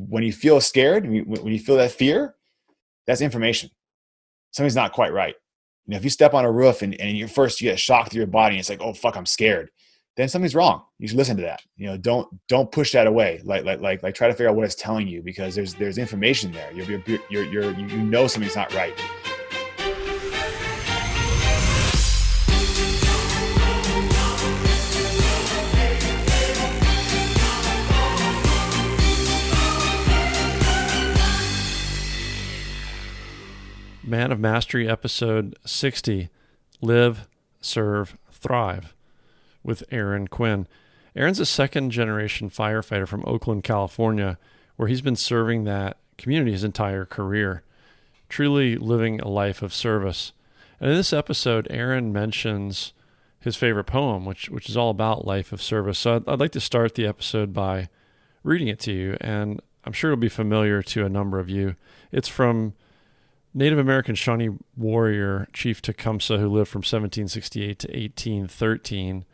when you feel scared, when you feel that fear, that's information. Something's not quite right. If you step on a roof and you get a shock through your body and it's like, oh fuck, I'm scared, then something's wrong. You should listen to that. Don't push that away. Like try to figure out what it's telling you, because there's information there. You know something's not right. Man of Mastery, episode 60, Live, Serve, Thrive, with Aaron Quinn. Aaron's a second-generation firefighter from Oakland, California, where he's been serving that community his entire career, truly living a life of service. And in this episode, Aaron mentions his favorite poem, which is all about life of service. So I'd like to start the episode by reading it to you, and I'm sure it'll be familiar to a number of you. It's from Native American Shawnee warrior Chief Tecumseh, who lived from 1768 to 1813.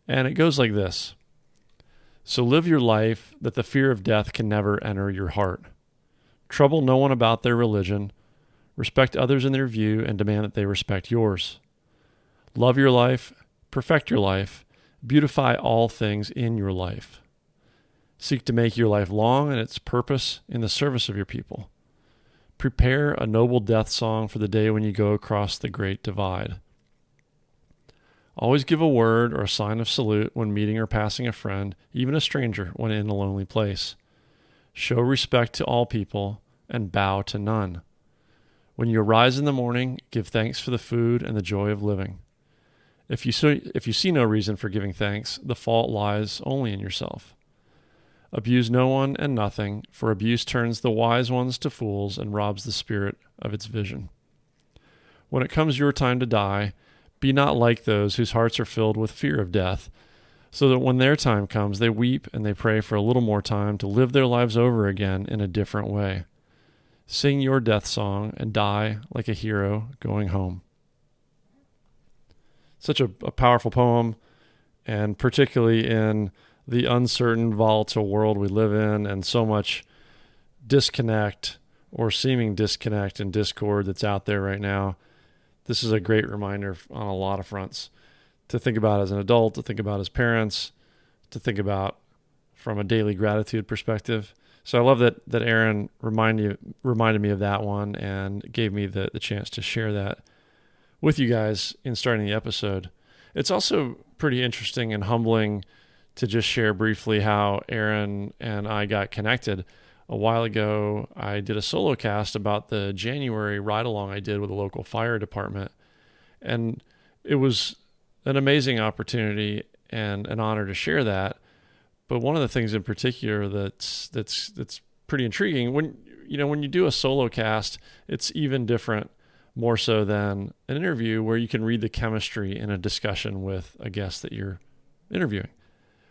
And it goes like this. So live your life that the fear of death can never enter your heart. Trouble no one about their religion. Respect others in their view and demand that they respect yours. Love your life, perfect your life, beautify all things in your life. Seek to make your life long and its purpose in the service of your people. Prepare a noble death song for the day when you go across the great divide. Always give a word or a sign of salute when meeting or passing a friend, even a stranger when in a lonely place. Show respect to all people and bow to none. When you arise in the morning, give thanks for the food and the joy of living. If you see no reason for giving thanks, the fault lies only in yourself. Abuse no one and nothing, for abuse turns the wise ones to fools and robs the spirit of its vision. When it comes your time to die, be not like those whose hearts are filled with fear of death, so that when their time comes, they weep and they pray for a little more time to live their lives over again in a different way. Sing your death song and die like a hero going home. Such a powerful poem, and particularly in the uncertain, volatile world we live in, and so much disconnect or seeming disconnect and discord that's out there right now. This is a great reminder on a lot of fronts to think about as an adult, to think about as parents, to think about from a daily gratitude perspective. So I love that Aaron reminded me of that one and gave me the chance to share that with you guys in starting the episode. It's also pretty interesting and humbling to just share briefly how Aaron and I got connected. A while ago, I did a solo cast about the January ride-along I did with a local fire department. And it was an amazing opportunity and an honor to share that. But one of the things in particular that's pretty intriguing, when you do a solo cast, it's even different, more so than an interview where you can read the chemistry in a discussion with a guest that you're interviewing.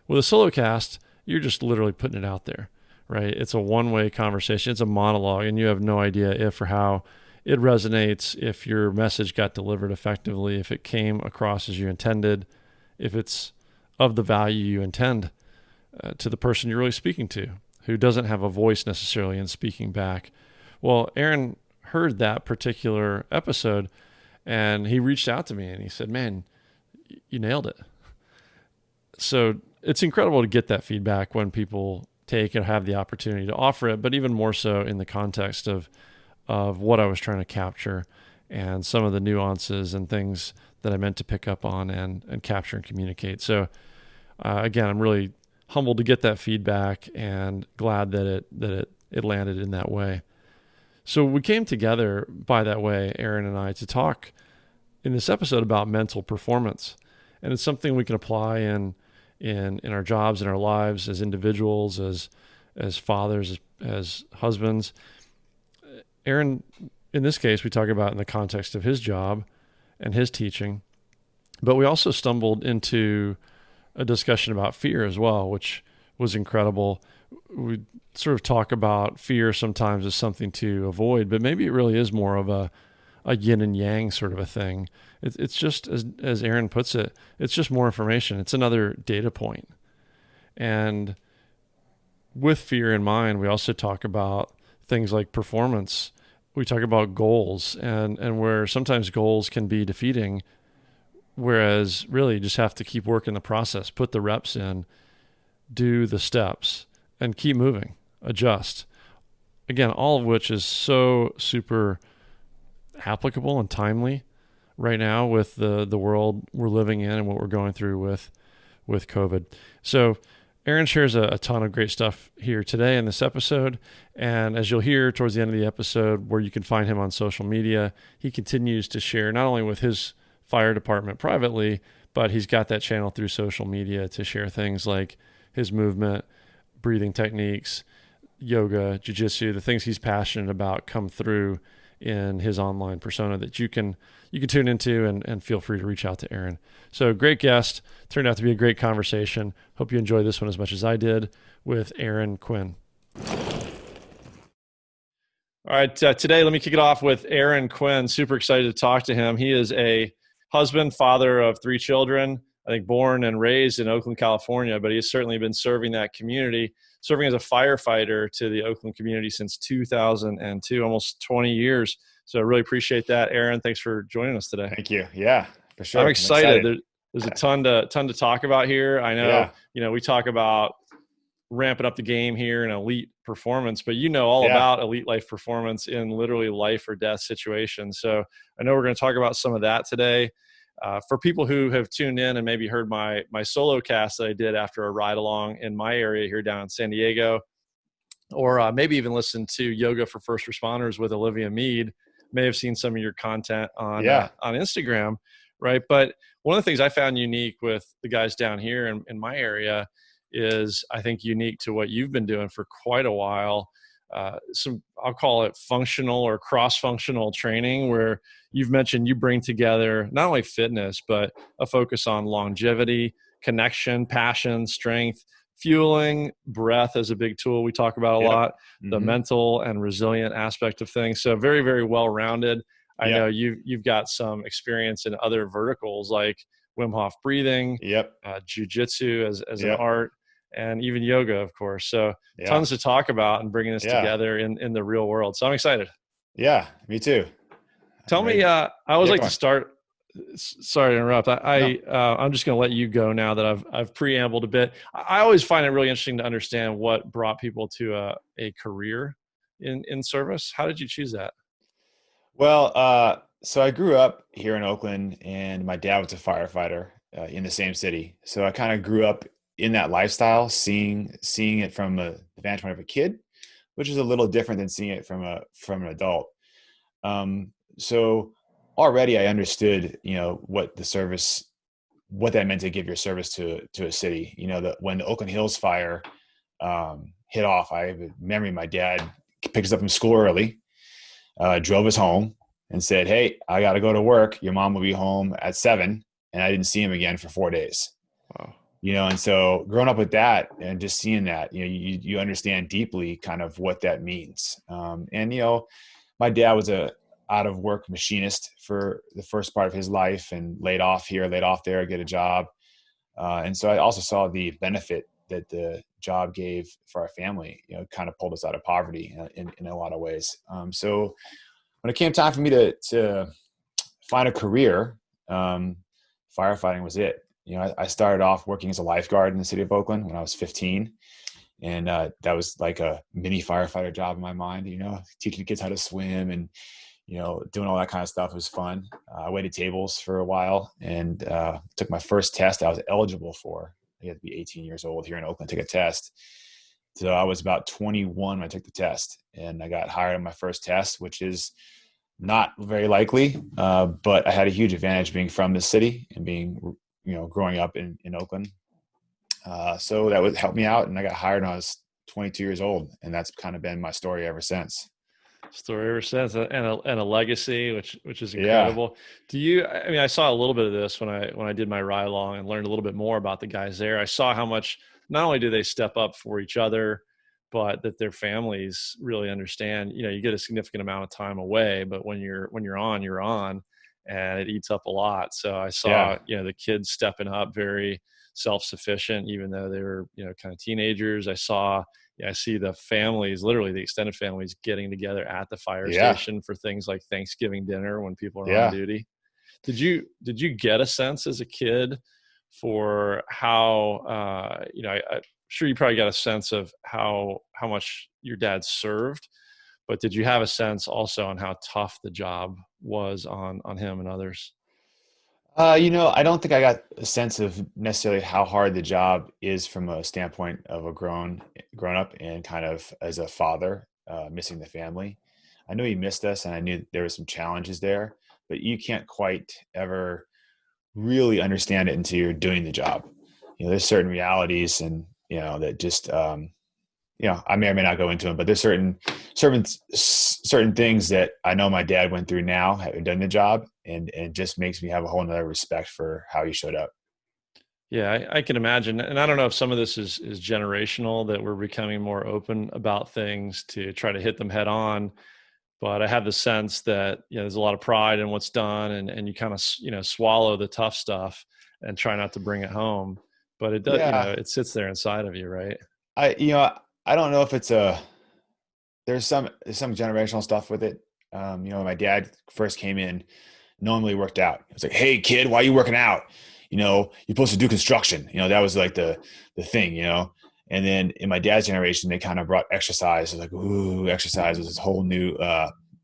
With a solo cast, you're just literally putting it out there, right? It's a one-way conversation. It's a monologue, and you have no idea if or how it resonates, if your message got delivered effectively, if it came across as you intended, if it's of the value you intend to the person you're really speaking to, who doesn't have a voice necessarily in speaking back. Well, Aaron heard that particular episode, and he reached out to me, and he said, man, you nailed it. So it's incredible to get that feedback when people take and have the opportunity to offer it, but even more so in the context of what I was trying to capture and some of the nuances and things that I meant to pick up on and capture and communicate. So again, I'm really humbled to get that feedback and glad that it landed in that way. So we came together by that way, Aaron and I, to talk in this episode about mental performance. And it's something we can apply in our jobs, in our lives, as individuals, as fathers, as husbands. Aaron, in this case, we talk about in the context of his job and his teaching, but we also stumbled into a discussion about fear as well, which was incredible. We sort of talk about fear sometimes as something to avoid, but maybe it really is more of a yin and yang sort of a thing. It's just, as Aaron puts it, it's just more information. It's another data point. And with fear in mind, we also talk about things like performance. We talk about goals and where sometimes goals can be defeating, whereas really you just have to keep working the process, put the reps in, do the steps, and keep moving, adjust. Again, all of which is so super applicable and timely right now with the world we're living in and what we're going through with COVID. So Aaron shares a ton of great stuff here today in this episode. And as you'll hear towards the end of the episode, where you can find him on social media, he continues to share not only with his fire department privately, but he's got that channel through social media to share things like his movement, breathing techniques, yoga, jiu-jitsu, the things he's passionate about come through in his online persona that you can tune into, and feel free to reach out to Aaron. So great guest. Turned out to be a great conversation. Hope you enjoyed this one as much as I did with Aaron Quinn. All right, today let me kick it off with Aaron Quinn. Super excited to talk to him. He is a husband, father of 3 children, I think born and raised in Oakland, California, but he has certainly been serving that community, serving as a firefighter to the Oakland community since 2002, almost 20 years. So I really appreciate that, Aaron. Thanks for joining us today. Thank you. Yeah, for sure. I'm excited. There's a ton to talk about here. I know, we talk about ramping up the game here in elite performance, but all about elite life performance in literally life or death situations. So I know we're going to talk about some of that today. For people who have tuned in and maybe heard my solo cast that I did after a ride along in my area here down in San Diego, or maybe even listened to Yoga for First Responders with Olivia Mead, may have seen some of your content on Instagram, right? But one of the things I found unique with the guys down here in my area is, I think, unique to what you've been doing for quite a while. I'll call it functional or cross-functional training, where you've mentioned you bring together not only fitness, but a focus on longevity, connection, passion, strength, fueling, breath as a big tool we talk about a lot, the mental and resilient aspect of things. So very, very well-rounded. I know you've got some experience in other verticals like Wim Hof breathing, jiu-jitsu as an art, and even yoga, of course. So tons to talk about and bringing this together in the real world. So I'm excited. Yeah, me too. Tell me, I always like to start. Sorry to interrupt. I'm just going to let you go now that I've preambled a bit. I always find it really interesting to understand what brought people to a career in service. How did you choose that? Well, so I grew up here in Oakland, and my dad was a firefighter in the same city. So I kind of grew up in that lifestyle, seeing it from the vantage point of a kid, which is a little different than seeing it from an adult. So already I understood, what that meant to give your service to a city. When the Oakland Hills fire hit off, I have a memory. My dad picked us up from school early, drove us home, and said, "Hey, I got to go to work. Your mom will be home at 7." And I didn't see him again for 4 days. Wow. And so growing up with that and just seeing that, you understand deeply kind of what that means. My dad was a out of work machinist for the first part of his life, and laid off here, laid off there, get a job. And so I also saw the benefit that the job gave for our family, kind of pulled us out of poverty in a lot of ways. So when it came time for me to find a career, firefighting was it. I started off working as a lifeguard in the city of Oakland when I was 15. And that was like a mini firefighter job in my mind, teaching kids how to swim and, doing all that kind of stuff was fun. I waited tables for a while and took my first test I was eligible for. You had to be 18 years old here in Oakland to take a test. So I was about 21 when I took the test, and I got hired on my first test, which is not very likely, but I had a huge advantage being from the city and being, growing up in Oakland. So that would help me out, and I got hired when I was 22 years old, and that's kind of been my story ever since. And a legacy, which is incredible. I saw a little bit of this when I did my ride along and learned a little bit more about the guys there. I saw how much not only do they step up for each other, but that their families really understand. You get a significant amount of time away, but when you're on, you're on, and it eats up a lot. So I saw the kids stepping up, very self-sufficient, even though they were kind of teenagers. I saw I see the families, literally the extended families, getting together at the fire Yeah. station for things like Thanksgiving dinner when people are on Yeah. duty. Did you get a sense as a kid for how I'm sure you probably got a sense of how much your dad served, but did you have a sense also on how tough the job was on him and others? I don't think I got a sense of necessarily how hard the job is from a standpoint of a grown up and kind of as a father, missing the family. I knew he missed us, and I knew there were some challenges there, but you can't quite ever really understand it until you're doing the job. There's certain realities, and that just I may or may not go into them, but there's certain things that I know my dad went through now, having done the job, and just makes me have a whole nother respect for how he showed up. Yeah, I can imagine. And I don't know if some of this is generational, that we're becoming more open about things to try to hit them head on. But I have the sense that, there's a lot of pride in what's done, and you kind of, swallow the tough stuff and try not to bring it home. But it does, Yeah, it sits there inside of you, right? I don't know if there's some generational stuff with it. When my dad first came in, no one really worked out. It was like, "Hey kid, why are you working out? You're supposed to do construction." That was like the thing. And then in my dad's generation, they kind of brought exercise. It was like, ooh, exercise was this whole new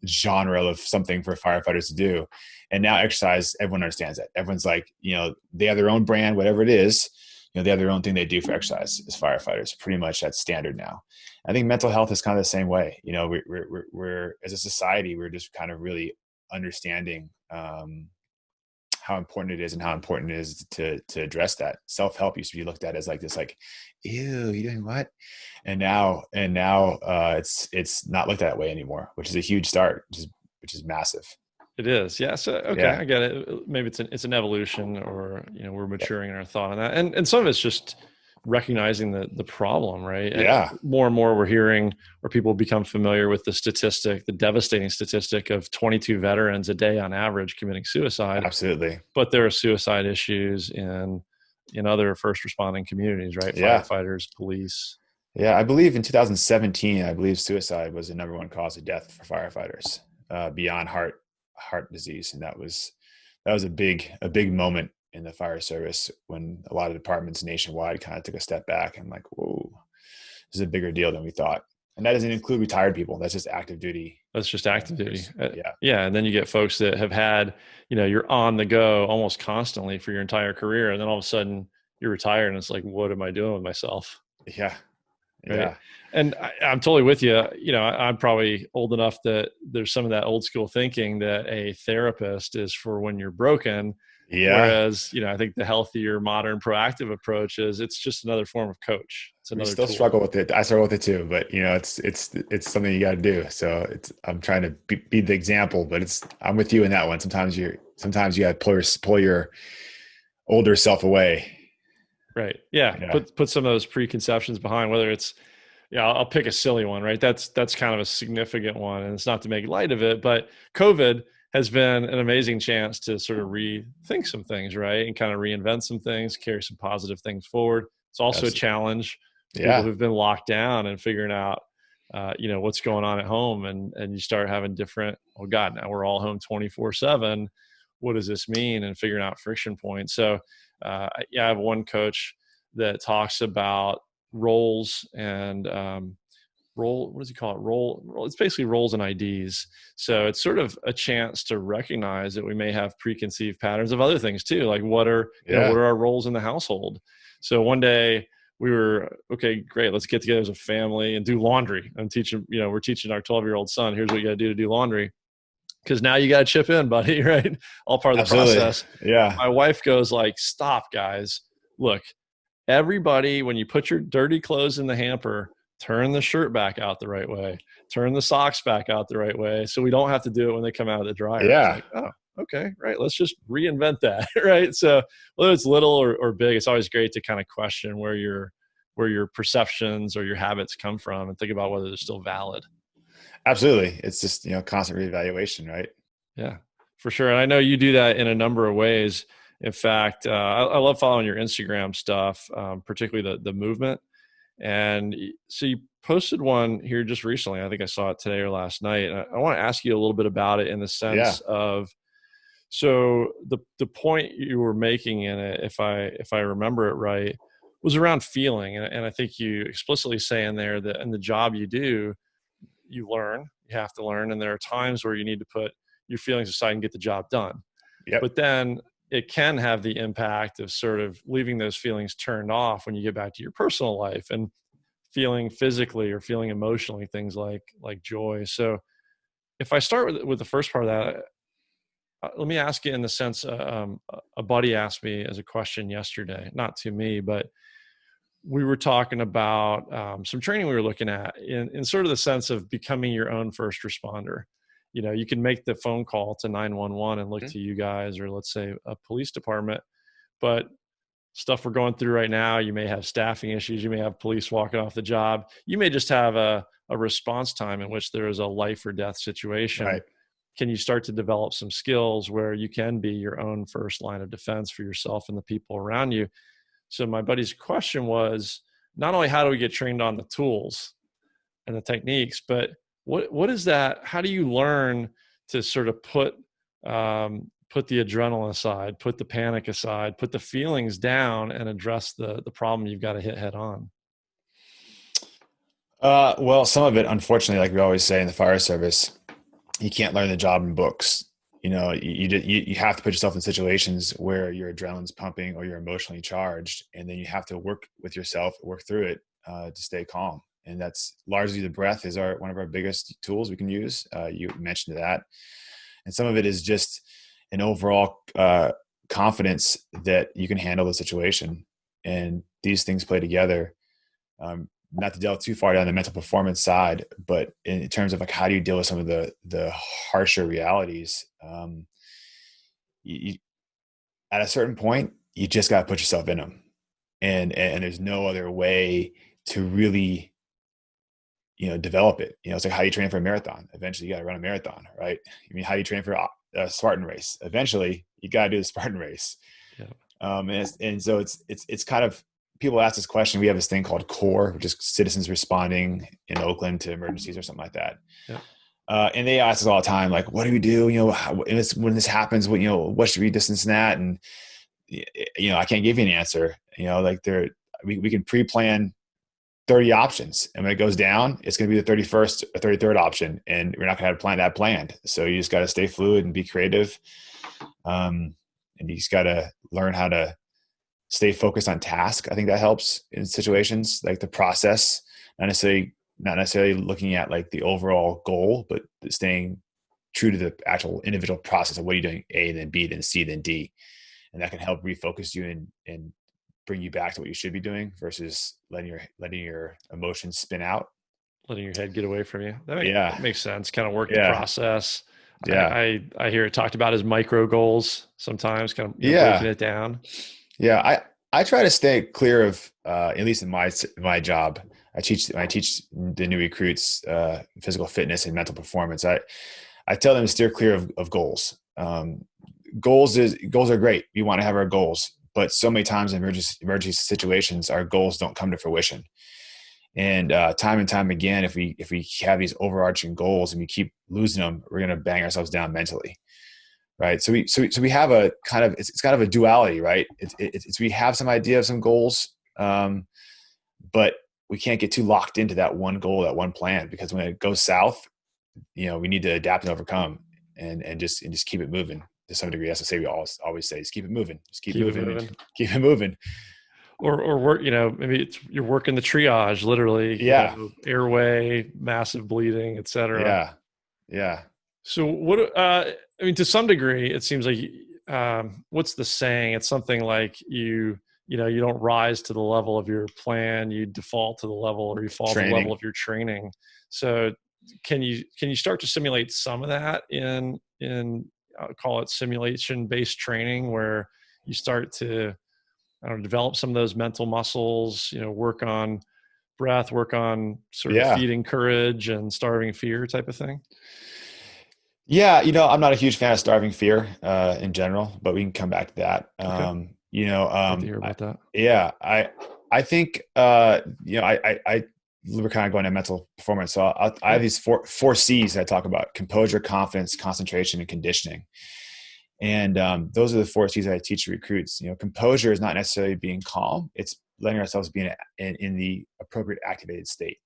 genre of something for firefighters to do. And now exercise, everyone understands that. Everyone's like, they have their own brand, whatever it is. They have their own thing they do for exercise as firefighters. Pretty much that's standard now. I think mental health is kind of the same way. We're as a society, we're just kind of really understanding how important it is, and how important it is to address that. Self-help used to be looked at as like this, like, ew, you doing what? And now it's not looked at that way anymore, which is a huge start, which is massive. It is. Yeah. So, okay. Yeah. I get it. Maybe it's an evolution, or, we're maturing in our thought on that. And some of it's just recognizing the problem, right? Yeah. More and more we're hearing, or people become familiar with the devastating statistic of 22 veterans a day on average committing suicide. Absolutely. But there are suicide issues in other first responding communities, right? Yeah. Firefighters, police. Yeah. I believe in 2017, I believe suicide was the number one cause of death for firefighters, beyond heart disease. And that was a big moment in the fire service, when a lot of departments nationwide kind of took a step back and like, whoa, this is a bigger deal than we thought. And that doesn't include retired people. That's just active duty. That's just active duty. Yeah. Yeah. And then you get folks that have had, you're on the go almost constantly for your entire career. And then all of a sudden you're retired, and it's like, what am I doing with myself? Yeah. Right. Yeah. And I'm totally with you. I'm probably old enough that there's some of that old school thinking that a therapist is for when you're broken. Yeah. Whereas, I think the healthier, modern, proactive approach is, it's just another form of coach. It's another We still tool. struggle with it. I struggle with it too, but it's something you got to do. So I'm trying to be the example, but I'm with you in that one. Sometimes you got to pull your older self away. Right. Yeah. Yeah. Put some of those preconceptions behind, whether it's, I'll pick a silly one, right? That's kind of a significant one, and it's not to make light of it, but COVID has been an amazing chance to sort of rethink some things, right? And kind of reinvent some things, carry some positive things forward. It's also Absolutely. a challenge for Yeah. people who've been locked down and figuring out, what's going on at home, and you start having different, oh God, now we're all home 24/7. What does this mean? And figuring out friction points. So, I have one coach that talks about roles and what does he call it? Role. It's basically roles and IDs. So it's sort of a chance to recognize that we may have preconceived patterns of other things too. Like what are our roles in the household? So one day we were, okay, great. Let's get together as a family and do laundry. I'm teaching, we're teaching our 12-year-old son, here's what you got to do laundry. Because now you got to chip in, buddy, right? All part of the Absolutely. process. Yeah. My wife goes like, stop, guys. Look, everybody, when you put your dirty clothes in the hamper, turn the shirt back out the right way, turn the socks back out the right way, so we don't have to do it when they come out of the dryer. Yeah. It's like, oh, okay, right. Let's just reinvent that, right? So whether it's little or big, it's always great to kind of question where your perceptions or your habits come from, and think about whether they're still valid. Absolutely. It's just, constant reevaluation, right? Yeah, for sure. And I know you do that in a number of ways. In fact, I love following your Instagram stuff, particularly the movement. And so you posted one here just recently. I think I saw it today or last night. I want to ask you a little bit about it in the sense of, so the point you were making in it, if I remember it right, was around feeling. And I think you explicitly say in there that in the job you do, you have to learn. And there are times where you need to put your feelings aside and get the job done. Yep. But then it can have the impact of sort of leaving those feelings turned off when you get back to your personal life and feeling physically or feeling emotionally, things like joy. So if I start with the first part of that, let me ask you in the sense, a buddy asked me as a question yesterday, not to me, but we were talking about some training we were looking at in sort of the sense of becoming your own first responder. You can make the phone call to 911 and look to you guys, or let's say a police department, but stuff we're going through right now, you may have staffing issues. You may have police walking off the job. You may just have a response time in which there is a life or death situation. Right. Can you start to develop some skills where you can be your own first line of defense for yourself and the people around you? So my buddy's question was not only how do we get trained on the tools and the techniques, but what is that? How do you learn to sort of put the adrenaline aside, put the panic aside, put the feelings down, and address the problem you've got to hit head on? Well, some of it, unfortunately, like we always say in the fire service, you can't learn the job in books. You have to put yourself in situations where your adrenaline's pumping or you're emotionally charged, and then you have to work with yourself, work through it to stay calm. And that's largely the breath is one of our biggest tools we can use. You mentioned that. And some of it is just an overall confidence that you can handle the situation. And these things play together. Not to delve too far down the mental performance side, but in terms of like how do you deal with some of the harsher realities, at a certain point, you just got to put yourself in them. And there's no other way to really develop it. It's like how you train for a marathon. Eventually you got to run a marathon, right? I mean, how do you train for a Spartan race? Eventually you got to do the Spartan race. Yeah. And so it's kind of, people ask this question. We have this thing called CORE, which is citizens responding in Oakland to emergencies or something like that. Yeah. And they ask us all the time, like, what do we do? When this happens, what should we distance that? And, I can't give you an answer, we can pre-plan 30 options. And when it goes down, it's going to be the 31st or 33rd option. And we're not going to have that planned. So you just got to stay fluid and be creative. And you just got to learn how to stay focused on task. I think that helps in situations like the process, not necessarily looking at like the overall goal, but staying true to the actual individual process of what you're doing, A, then B, then C, then D. And that can help refocus you and bring you back to what you should be doing versus letting your emotions spin out. Letting your head get away from you. That makes sense. Kind of work the process. Yeah. I hear it talked about as micro goals sometimes, kind of breaking it down. Yeah. I try to stay clear of, at least in my job, I teach the new recruits physical fitness and mental performance. I tell them to steer clear of goals. Goals are great. We want to have our goals, but so many times in emergency situations, our goals don't come to fruition. And time and time again, if we have these overarching goals and we keep losing them, we're going to bang ourselves down mentally. Right. So we have a kind of, it's kind of a duality, right? It's we have some idea of some goals, but we can't get too locked into that one goal, that one plan, because when it goes south, we need to adapt and overcome and just keep it moving to some degree. That's what we always say, just keep it moving, just keep moving. Keep it moving. Or work, maybe you're working the triage, literally, airway, massive bleeding, et cetera. Yeah. So what, to some degree, it seems like, what's the saying? It's something like you don't rise to the level of your plan, you default to the level, or you fall to the level of your training. So can you start to simulate some of that in I'll call it simulation-based training, where you start to, develop some of those mental muscles, work on breath, work on sort of feeding courage and starving fear type of thing? Yeah. I'm not a huge fan of starving fear in general, but we can come back to that. Okay. Good to hear about that. Yeah. I think, I we're kind of going to mental performance. So I have these four C's I talk about: composure, confidence, concentration, and conditioning. And those are the four C's that I teach recruits. Composure is not necessarily being calm. It's letting ourselves be in the appropriate activated state.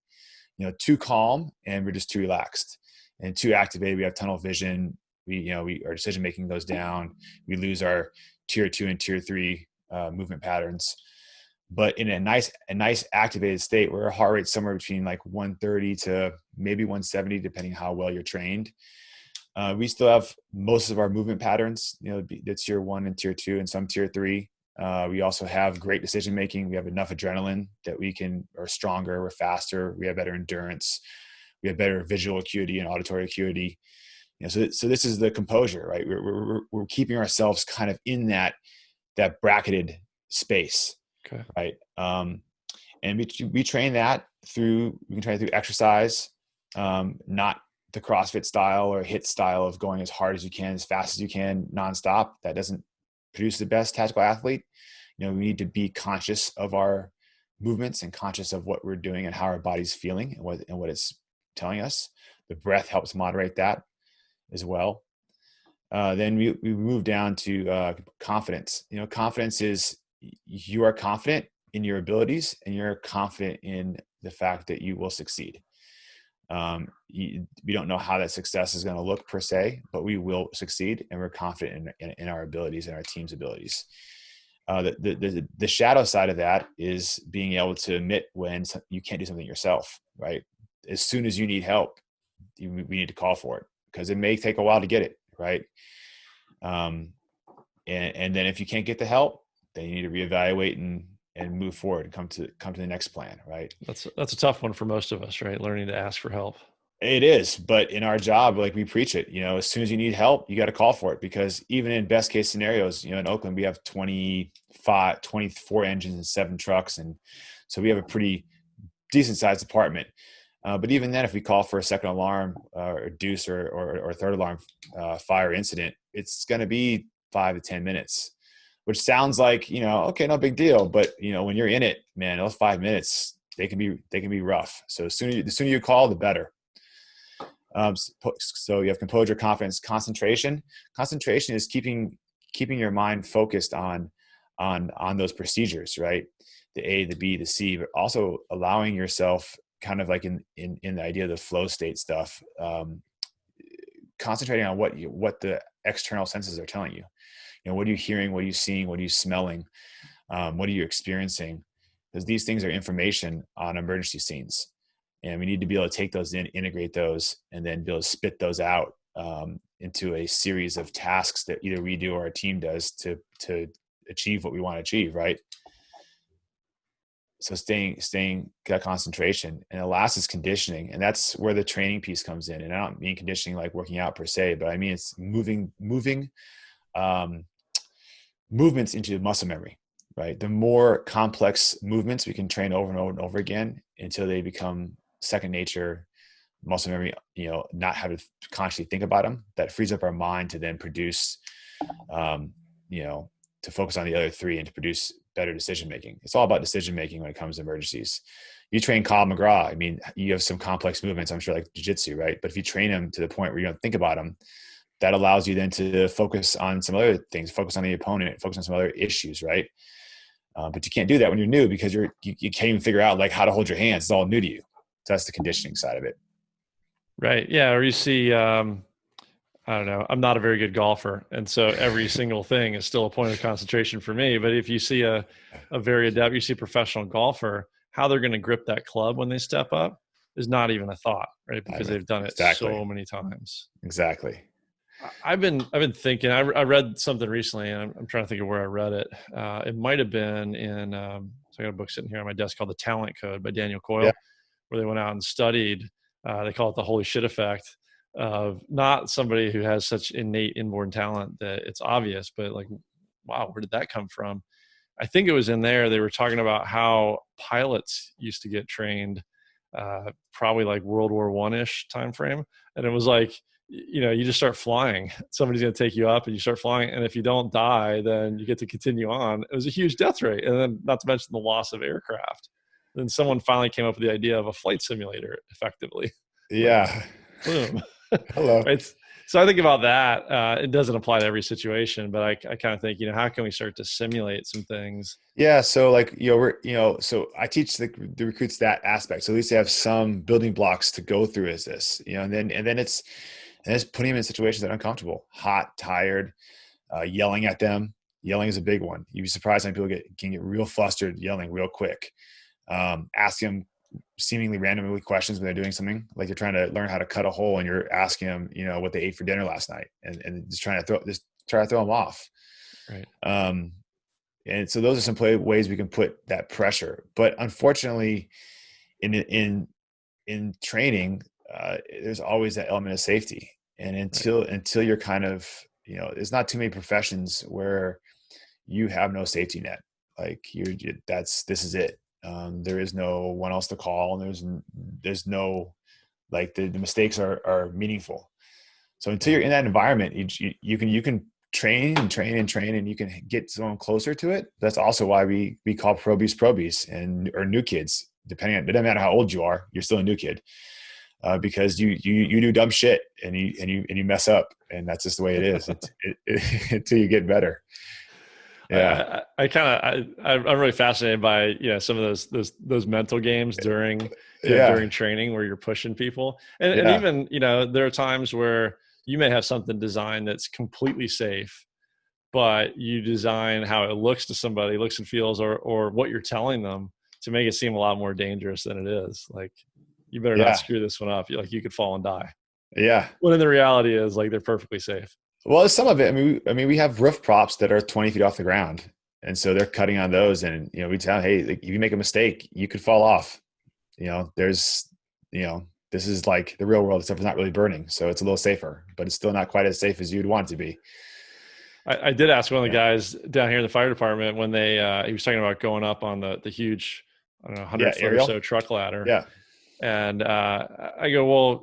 Too calm and we're just too relaxed, and too activated, we have tunnel vision. Our decision making goes down. We lose our tier 2 and tier 3 movement patterns. But in a nice activated state where our heart rate's somewhere between like 130 to maybe 170, depending how well you're trained, we still have most of our movement patterns, the tier 1 and tier 2 and some tier 3. We also have great decision making. We have enough adrenaline that are stronger, we're faster, we have better endurance, we have better visual acuity and auditory acuity. So this is the composure, right? We're keeping ourselves kind of in that bracketed space. Okay. Right. And we train that we can train it through exercise, not the CrossFit style or HIIT style of going as hard as you can, as fast as you can, nonstop. That doesn't produce the best tactical athlete. We need to be conscious of our movements and conscious of what we're doing and how our body's feeling and what it's telling us. The breath helps moderate that as well. Then we move down to confidence. Confidence is you are confident in your abilities and you're confident in the fact that you will succeed. We don't know how that success is going to look per se, but we will succeed, and we're confident in our abilities and our team's abilities. The shadow side of that is being able to admit when you can't do something yourself, right? As soon as you need help, we need to call for it, because it may take a while to get it, right? And then if you can't get the help, then you need to reevaluate and move forward and come to the next plan, right? That's a tough one for most of us, right? Learning to ask for help. It is, but in our job, like, we preach it, as soon as you need help, you got to call for it, because even in best case scenarios, in Oakland, we have 24 engines and 7 trucks. And so we have a pretty decent sized department. But even then, if we call for a second alarm or deuce or third alarm fire incident, it's going to be 5 to 10 minutes, which sounds like, okay, no big deal. But, when you're in it, man, those 5 minutes, they can be rough. So the sooner you call, the better. So you have composure, confidence, concentration. Concentration is keeping your mind focused on those procedures, right? The A, the B, the C, but also allowing yourself kind of like in the idea of the flow state stuff, concentrating on what the external senses are telling you. What are you hearing? What are you seeing? What are you smelling? What are you experiencing? Because these things are information on emergency scenes. And we need to be able to take those in, integrate those, and then be able to spit those out into a series of tasks that either we do or our team does to achieve what we want to achieve, right? So staying that concentration. And the last is conditioning. And that's where the training piece comes in. And I don't mean conditioning like working out per se, but I mean it's moving movements into muscle memory, right? The more complex movements we can train over and over and over again until they become second nature, muscle memory, not have to consciously think about them. That frees up our mind to then produce, to focus on the other 3 and to produce better decision making. It's all about decision making when it comes to emergencies. You train Kyle McGraw. I mean, you have some complex movements, I'm sure, like jiu-jitsu, right? But if you train them to the point where you don't think about them, that allows you then to focus on some other things, focus on the opponent, focus on some other issues, right? But you can't do that when you're new, because you can't even figure out like how to hold your hands. It's all new to you. So that's the conditioning side of it. Right. Yeah. Or you see, I don't know, I'm not a very good golfer. And so every single thing is still a point of concentration for me. But if you see a very adept, you see a professional golfer, how they're going to grip that club when they step up is not even a thought, right? Because they've done it so many times. Exactly. I've been thinking, I read something recently, and I'm trying to think of where I read it. It might've been in, so I got a book sitting here on my desk called The Talent Code by Daniel Coyle, where they went out and studied, they call it the holy shit effect of not somebody who has such innate inborn talent that it's obvious, but like, wow, where did that come from? I think it was in there. They were talking about how pilots used to get trained, probably like World War I-ish time frame. And it was like, you just start flying. Somebody's going to take you up and you start flying. And if you don't die, then you get to continue on. It was a huge death rate. And then not to mention the loss of aircraft. then someone finally came up with the idea of a flight simulator effectively. Like, Yeah. boom. Hello. Right. So I think about that. It doesn't apply to every situation, but I kind of think, how can we start to simulate some things? Yeah. So like, so I teach the recruits that aspect. So at least they have some building blocks to go through as this, and then it's putting them in situations that are uncomfortable, hot, tired, yelling at them. Yelling is a big one. You'd be surprised how many people can get real flustered yelling real quick. Ask them seemingly randomly questions when they're doing something, like they're trying to learn how to cut a hole and you're asking them, what they ate for dinner last night, and just try to throw them off. Right. And so those are some ways we can put that pressure. But unfortunately, in training, there's always that element of safety. And until you're kind of, there's not too many professions where you have no safety net. Like this is it. There is no one else to call, and there's no, like, the mistakes are meaningful. So until you're in that environment, you can train and you can get someone closer to it. That's also why we call probies or new kids, depending on, it doesn't matter how old you are, you're still a new kid, because you do dumb shit and you mess up, and that's just the way it is until you get better. Yeah. I'm really fascinated by, some of those mental games during training where you're pushing people. And even, there are times where you may have something designed that's completely safe, but you design how it looks to somebody, looks and feels, or what you're telling them to make it seem a lot more dangerous than it is. Like, you better not screw this one up. You could fall and die. Yeah. When in the reality is, like, they're perfectly safe. Well, some of it, I mean, we have roof props that are 20 feet off the ground. And so they're cutting on those, and, we tell them, hey, if you make a mistake, you could fall off. This is like the real world. Stuff is not really burning. So it's a little safer, but it's still not quite as safe as you'd want it to be. I did ask one of the guys down here in the fire department when he was talking about going up on the huge, I don't know, 100-foot or so truck ladder. Yeah. And I go, well,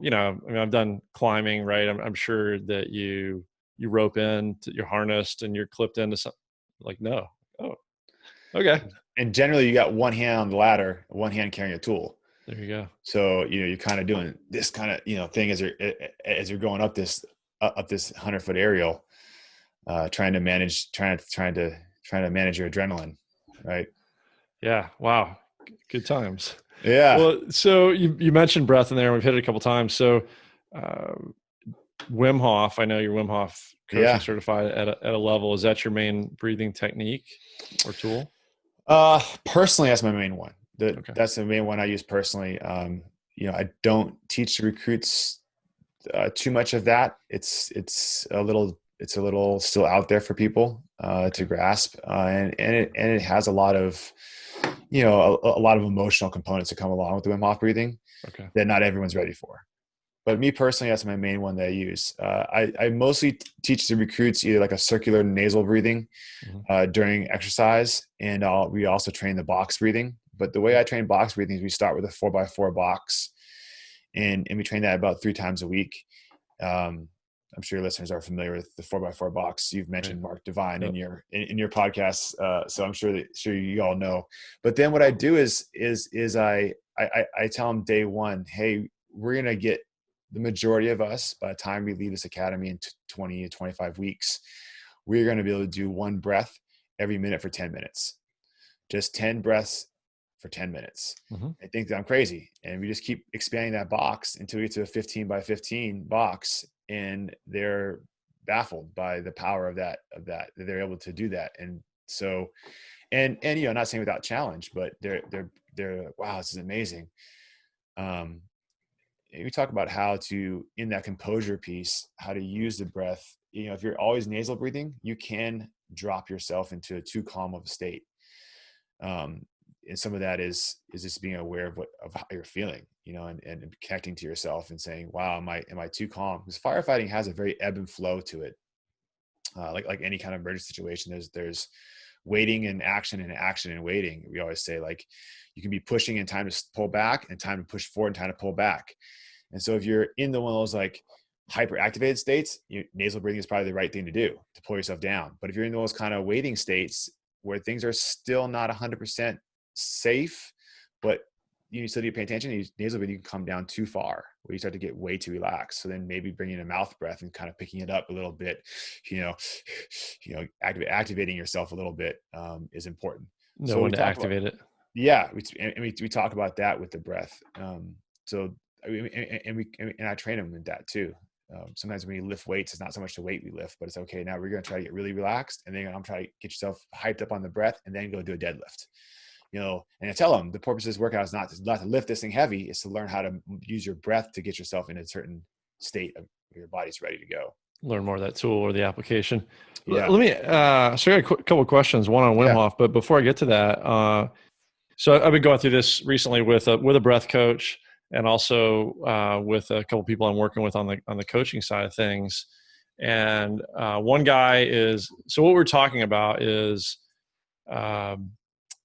I've done climbing, right? I'm sure that you rope in, you're harnessed and you're clipped into something. Like, no. Oh, okay. And generally you got one hand on the ladder, one hand carrying a tool. There you go. So, you're kind of doing this kind of, thing as you're going up this 100-foot aerial, trying to manage your adrenaline. Right. Yeah. Wow. Good times. Yeah. Well, so you mentioned breath in there, and we've hit it a couple of times. So, Wim Hof, I know you're Wim Hof coaching certified at a level. Is that your main breathing technique or tool? Personally, that's my main one. That's the main one I use personally. I don't teach the recruits too much of that. It's a little still out there for people to grasp, and it has a lot of a lot of emotional components that come along with the Wim Hof breathing that not everyone's ready for. But me personally, that's my main one that I use. I mostly teach the recruits either like a circular nasal breathing during exercise, and we also train the box breathing. But the way I train box breathing is we start with a 4x4 box, and we train that about 3 times a week. I'm sure your listeners are familiar with the 4x4 box. You've mentioned Mark Divine in your podcast, so I'm sure you all know. But then what I do is I tell them day one, hey, we're gonna get the majority of us by the time we leave this academy in 20 to 25 weeks, we're going to be able to do one breath every minute for 10 minutes, just 10 breaths for 10 minutes. I think that I'm crazy. And we just keep expanding that box until we get to a 15 by 15 box, and they're baffled by the power of that they're able to do that. And so, and not saying without challenge, but they're wow, this is amazing. We talk about how to, in that composure piece, how to use the breath. If you're always nasal breathing, you can drop yourself into a too calm of a state. And some of that is just being aware of how you're feeling, and connecting to yourself and saying, wow, am I too calm? Because firefighting has a very ebb and flow to it. Like any kind of emergency situation, there's waiting and action and waiting. We always say, like, you can be pushing in time to pull back and time to push forward and time to pull back. And so if you're in one of those like hyperactivated states, nasal breathing is probably the right thing to do to pull yourself down. But if you're in those kind of waiting states where things are still not 100% safe, but you still need to pay attention. Nasal breathing can come down too far where you start to get way too relaxed. So then maybe bringing a mouth breath and kind of picking it up a little bit, activating yourself a little bit is important. Know when to activate it. Yeah, we talk about that with the breath. So I train them in that too. Sometimes when you lift weights, it's not so much the weight we lift, but it's okay. Now we're going to try to get really relaxed, and then I'm trying to get yourself hyped up on the breath, and then go do a deadlift. And I tell them the purpose of this workout is not to lift this thing heavy; it's to learn how to use your breath to get yourself in a certain state of where your body's ready to go. Learn more of that tool or the application. Yeah. Let me. So I got a couple of questions. One on Wim Hof, but before I get to that, so I've been going through this recently with a breath coach, and also with a couple of people I'm working with on the coaching side of things. And one guy is, so what we're talking about is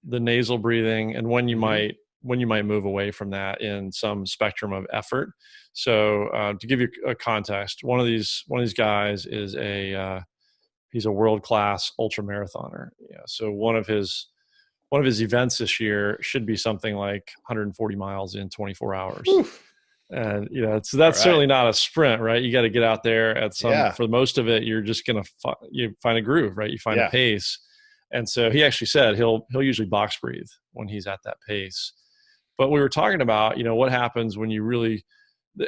the nasal breathing and when you might move away from that in some spectrum of effort. So to give you a context, one of these guys is he's a world-class ultra marathoner. Yeah. So one of his events this year should be something like 140 miles in 24 hours. Oof. And, so that's certainly not a sprint, right? You got to get out there at for most of it, you're just going to you find a groove, right? You find a pace. And so he actually said he'll usually box breathe when he's at that pace. But we were talking about, what happens when you really,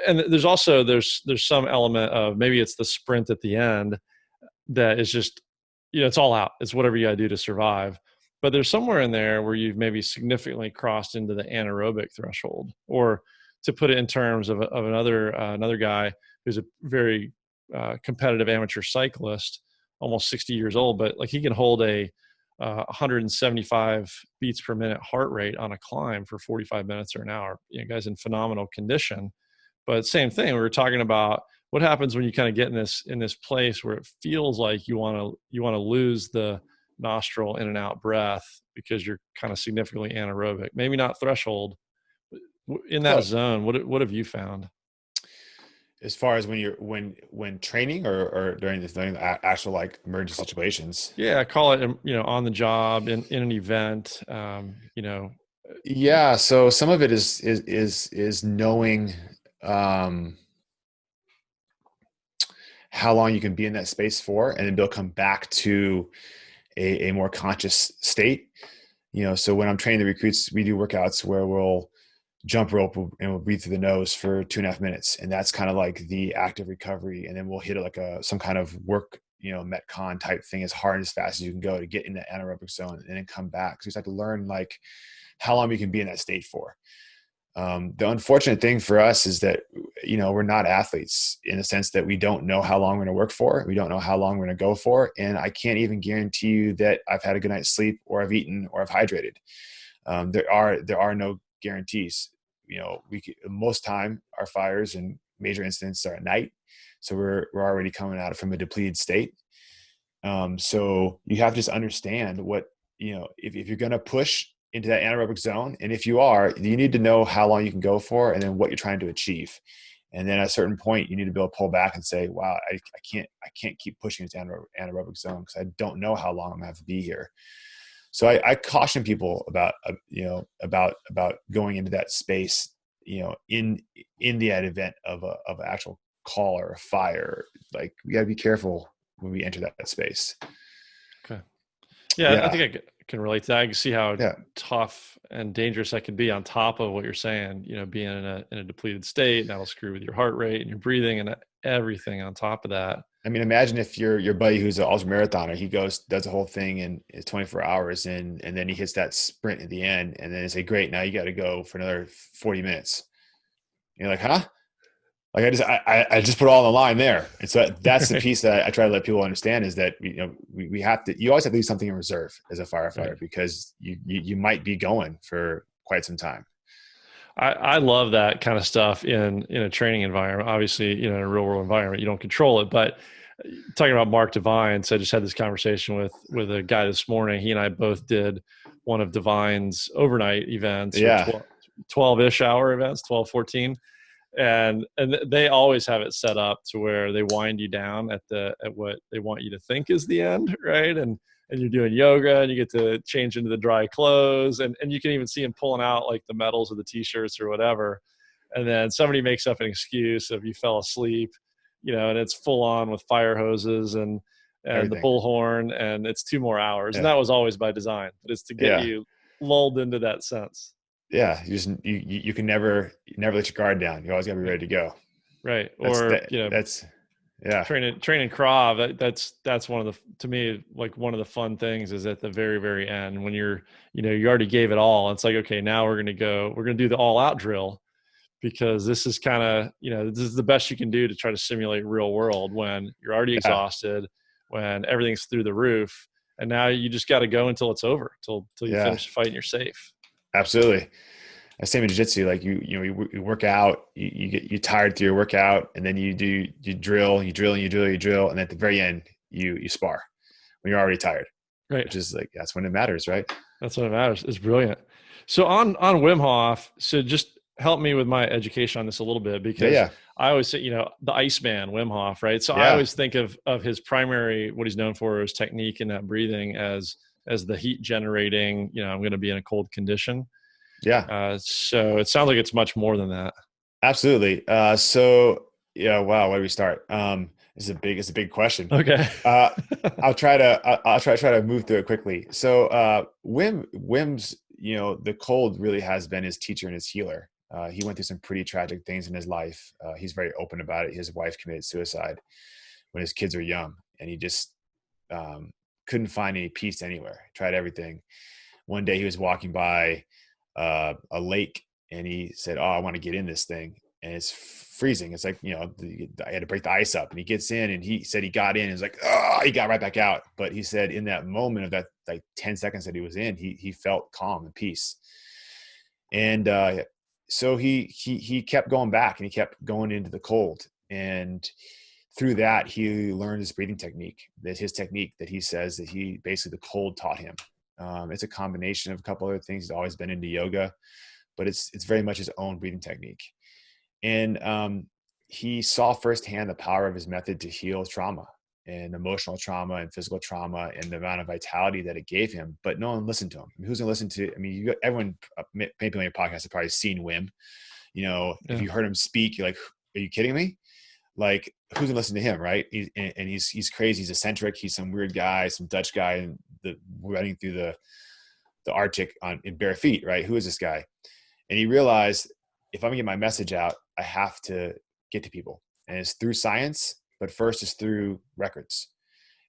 and there's some element of maybe it's the sprint at the end that is just, it's all out. It's whatever you got to do to survive. But there's somewhere in there where you've maybe significantly crossed into the anaerobic threshold, or to put it in terms of another guy who's a very competitive amateur cyclist, almost 60 years old, but like he can hold a 175 beats per minute heart rate on a climb for 45 minutes or an hour. Guys in phenomenal condition. But same thing, we were talking about what happens when you kind of get in this place where it feels like you want to lose the nostril in and out breath because you're kind of significantly anaerobic, maybe not threshold, but in that zone. What have you found? As far as when training or during the actual like emergency situations? Yeah, call it on the job in an event. Yeah. So some of it is knowing how long you can be in that space for, and then they'll come back to a more conscious state. So when I'm training the recruits, we do workouts where we'll jump rope and we'll breathe through the nose for 2.5 minutes. And that's kind of like the active recovery. And then we'll hit it like some kind of work, Metcon type thing as hard and as fast as you can go to get in the anaerobic zone and then come back. So you just have to learn like how long you can be in that state for. The unfortunate thing for us is that, we're not athletes in the sense that we don't know how long we're going to work for. We don't know how long we're going to go for. And I can't even guarantee you that I've had a good night's sleep or I've eaten or I've hydrated. There are no guarantees. Most time our fires and major incidents are at night. So we're already coming out from a depleted state. So you have to just understand what, if you're going to push into that anaerobic zone, and if you are, you need to know how long you can go for and then what you're trying to achieve. And then at a certain point, you need to be able to pull back and say, wow, I can't keep pushing into anaerobic zone because I don't know how long I'm going to have to be here. So I caution people about going into that space, in the event of an actual call or a fire. Like we got to be careful when we enter that space. Okay. Yeah. I think I can relate to that. I can see how tough and dangerous that can be on top of what you're saying, being in a depleted state, and that'll screw with your heart rate and your breathing and everything on top of that. I mean, imagine if your buddy who's an ultra marathoner, he does the whole thing in 24 hours and then he hits that sprint at the end, and then they say, great, now you got to go for another 40 minutes. And you're like, huh? Like I just put it all on the line there. And so that's the piece that I try to let people understand is that, you always have to leave something in reserve as a firefighter, right? Because you might be going for quite some time. I love that kind of stuff in a training environment. Obviously, in a real world environment, you don't control it. But talking about Mark Devine, so I just had this conversation with a guy this morning. He and I both did one of Devine's overnight events, 12-ish hour events, 12, 14. And they always have it set up to where they wind you down at what they want you to think is the end, right? And and you're doing yoga and you get to change into the dry clothes. And you can even see him pulling out like the medals of the t-shirts or whatever. And then somebody makes up an excuse if you fell asleep, and it's full on with fire hoses and the Everything. bullhorn, and it's 2 more hours. Yeah. And that was always by design, but it's to get you lulled into that sense. Yeah. You can never let your guard down. You always gotta be ready to go. Right. That's training Krav. That's one of the, to me, like one of the fun things is at the very, very end when you already gave it all. It's like, okay, now we're going to do the all out drill, because this is kind of, this is the best you can do to try to simulate real world when you're already exhausted, when everything's through the roof. And now you just got to go until it's over, till you finish the fight and you're safe. Absolutely. Same in jiu-jitsu. Like you work out, you tired through your workout, and then you drill, and at the very end you spar when you're already tired. Right. Which is like, that's when it matters, right? That's when it matters. It's brilliant. So on Wim Hof, so just help me with my education on this a little bit, because I always say, the Iceman, Wim Hof, right? So I always think of his primary, what he's known for is technique and that breathing as the heat generating, I'm going to be in a cold condition. Yeah. So it sounds like it's much more than that. Absolutely. Wow. Where do we start? It's a big question. Okay. I'll try to move through it quickly. So, Wim's, the cold really has been his teacher and his healer. He went through some pretty tragic things in his life. He's very open about it. His wife committed suicide when his kids were young, and he just, couldn't find any peace anywhere. Tried everything. One day he was walking by a lake, and he said, "Oh, I want to get in this thing." And it's freezing. It's like, I had to break the ice up, and he gets in, and he said he got in and was like, oh, he got right back out. But he said in that moment of that, like 10 seconds that he was in, he felt calm and peace. And, so he kept going back, and he kept going into the cold. And through that, he learned his breathing technique, his technique that he says that he basically, the cold taught him. It's a combination of a couple other things. He's always been into yoga, but it's very much his own breathing technique. And he saw firsthand the power of his method to heal trauma and emotional trauma and physical trauma, and the amount of vitality that it gave him. But no one listened to him. I mean, who's going to listen to? I mean, everyone, maybe on your podcast, have probably seen Wim. If you heard him speak, you're like, "Are you kidding me?" Like, who's going to listen to him, right? He's crazy. He's eccentric. He's some weird guy, some Dutch guy, running through the Arctic in bare feet, right? Who is this guy? And he realized, if I'm gonna get my message out, I have to get to people, and it's through science, but first it's through records.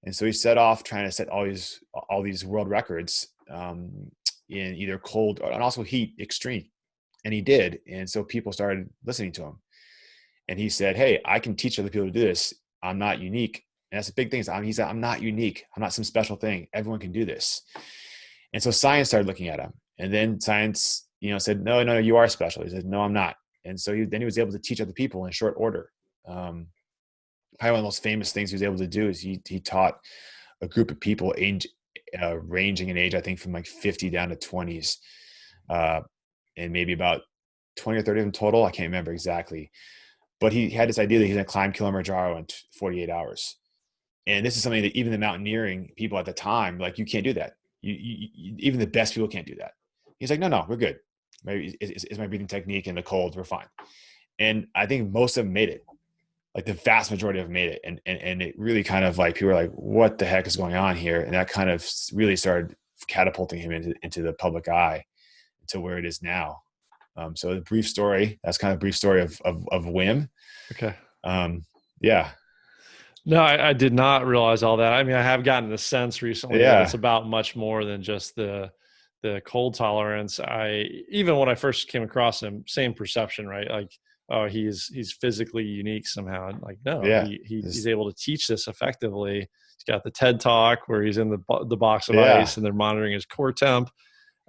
And so he set off trying to set all these world records in either cold and also heat extreme, and he did. And so people started listening to him, and he said, "Hey, I can teach other people to do this. I'm not unique." And that's a big thing. He said, "I'm not unique. I'm not some special thing. Everyone can do this." And so science started looking at him, and then science, said, no, you are special. He said, "No, I'm not." And so he was able to teach other people in short order. Probably one of the most famous things he was able to do is he taught a group of people ranging in age, I think from like 50 down to 20s, and maybe about 20 or 30 of them total. I can't remember exactly, but he had this idea that he's going to climb Kilimanjaro in 48 hours. And this is something that even the mountaineering people at the time, like, you can't do that. Even the best people can't do that. He's like, no, we're good. Maybe it's my breathing technique in the cold. We're fine. And I think most of them made it. Like the vast majority of them made it. And it really kind of like, people were like, what the heck is going on here? And that kind of really started catapulting him into the public eye to where it is now. So the brief story, that's kind of a brief story of Wim. Okay. Yeah. No, I did not realize all that. I mean, I have gotten the sense recently that it's about much more than just the cold tolerance. Even when I first came across him, same perception, right? Like, oh, he's physically unique somehow. Like, no, he's able to teach this effectively. He's got the TED Talk where he's in the box of ice and they're monitoring his core temp.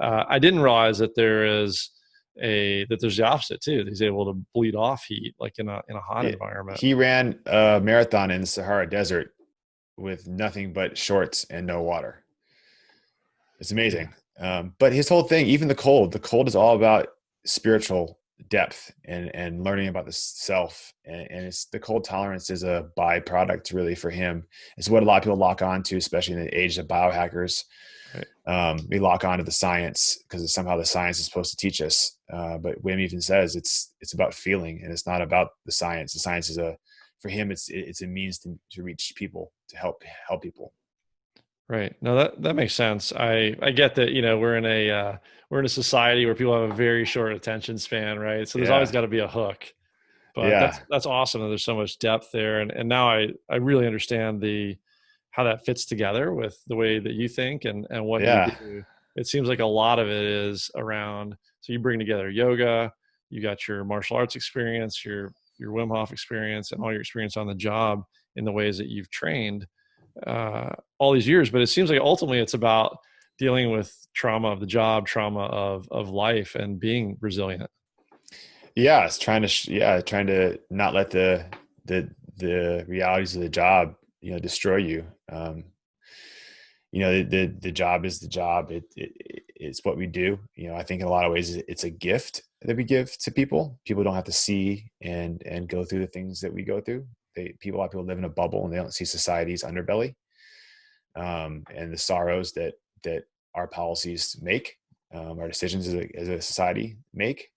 I didn't realize that there's the opposite too. He's able to bleed off heat, like in a hot environment. He ran a marathon in the Sahara Desert with nothing but shorts and no water. It's amazing. But his whole thing, even the cold is all about spiritual depth and learning about the self. And it's the cold tolerance is a byproduct really for him. It's what a lot of people lock on to, especially in the age of biohackers. Right. We lock onto the science because somehow the science is supposed to teach us. But Wim even says it's about feeling, and it's not about the science. The science is for him, it's a means to reach people, to help people. Right. No, that makes sense. I get that, we're in a society where people have a very short attention span, right? So there's always Yeah. got to be a hook. But Yeah. that's awesome that there's so much depth there. And now I really understand how that fits together with the way that you think and what you Yeah. do. It seems like a lot of it is around, so you bring together yoga, you got your martial arts experience, your Wim Hof experience, and all your experience on the job in the ways that you've trained all these years. But it seems like ultimately it's about dealing with trauma of the job, trauma of life, and being resilient. Yeah. It's trying to not let the realities of the job, destroy you. The job is the job. It's what we do. I think in a lot of ways it's a gift that we give to people. People don't have to see and go through the things that we go through. A lot of people live in a bubble and they don't see society's underbelly, and the sorrows that our policies make, our decisions as a society make.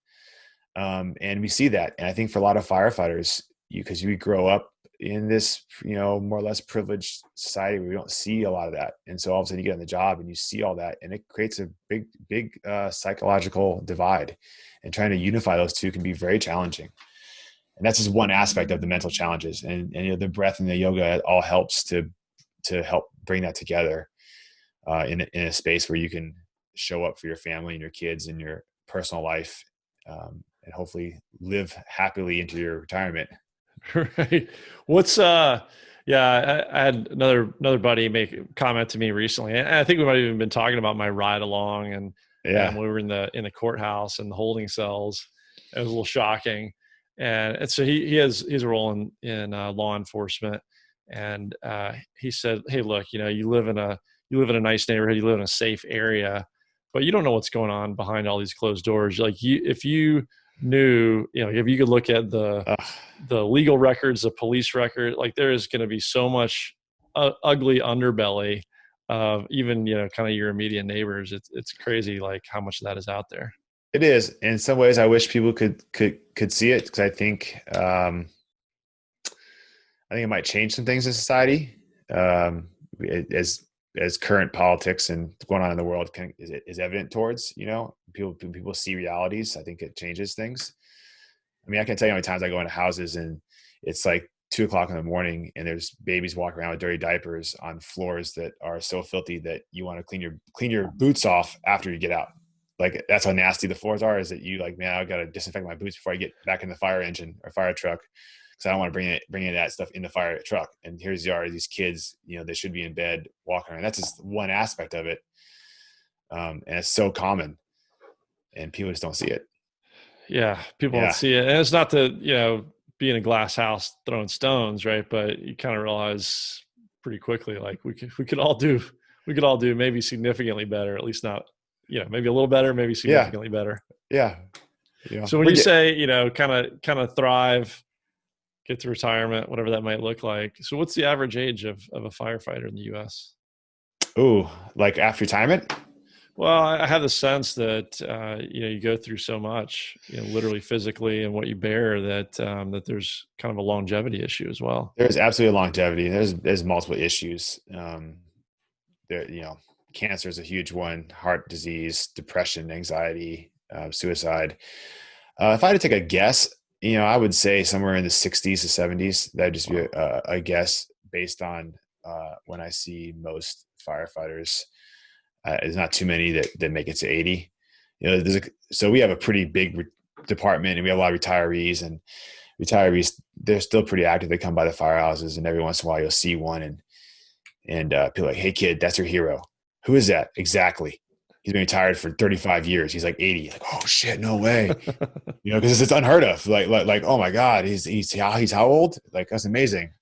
And we see that. And I think for a lot of firefighters, because you grow up in this, more or less privileged society where we don't see a lot of that. And so all of a sudden you get on the job and you see all that, and it creates a big psychological divide, and trying to unify those two can be very challenging. And that's just one aspect of the mental challenges. And the breath and the yoga all helps to help bring that together in a space where you can show up for your family and your kids and your personal life, and hopefully live happily into your retirement. Right. I had another buddy make a comment to me recently, and I think we might have even been talking about my ride along, and Yeah. we were in the courthouse and the holding cells. It was a little shocking, and so he's a role in law enforcement, and he said, "Hey, look, you live in a nice neighborhood, you live in a safe area, but you don't know what's going on behind all these closed doors. Like if you knew, if you could look at Ugh. the legal records, the police record, like there is going to be so much ugly underbelly of even, kind of your immediate neighbors. It's crazy. Like how much of that is out there." It is. In some ways, I wish people could see it, because I think it might change some things in society, as current politics and what's going on in the world is evident towards. People see realities. I think it changes things. I mean, I can tell you how many times I go into houses and it's like 2:00 in the morning and there's babies walking around with dirty diapers on floors that are so filthy that you want to clean your boots off after you get out. Like, that's how nasty the floors are, is that you like, man, I got to disinfect my boots before I get back in the fire engine or fire truck, because I don't want to bring in that stuff in the fire truck. And here's these kids, they should be in bed walking around. That's just one aspect of it. And it's so common and people just don't see it. Yeah. People don't Yeah. see it. And it's not to, be in a glass house throwing stones, right? But you kind of realize pretty quickly, like we could all do maybe significantly better, at least not, maybe a little better, maybe Yeah. significantly better. Yeah. So when you say, kind of thrive, get to retirement, whatever that might look like. So what's the average age of a firefighter in the US? Ooh, like after retirement? Well, I have the sense that, you go through so much, literally physically, and what you bear, that there's kind of a longevity issue as well. There's absolutely longevity. There's multiple issues. There, cancer is a huge one, heart disease, depression, anxiety, suicide. If I had to take a guess, I would say somewhere in the 60s to 70s. That'd just be a guess based on when I see most firefighters. There's not too many that make it to 80. So we have a pretty big department, and we have a lot of retirees, and retirees, they're still pretty active. They come by the firehouses, and every once in a while you'll see one, and people are like, "Hey kid, that's your hero." Who is that? Exactly. He's been retired for 35 years. He's like 80. Like, oh shit, no way. Because it's unheard of. Like, oh my God, he's how old? Like, that's amazing.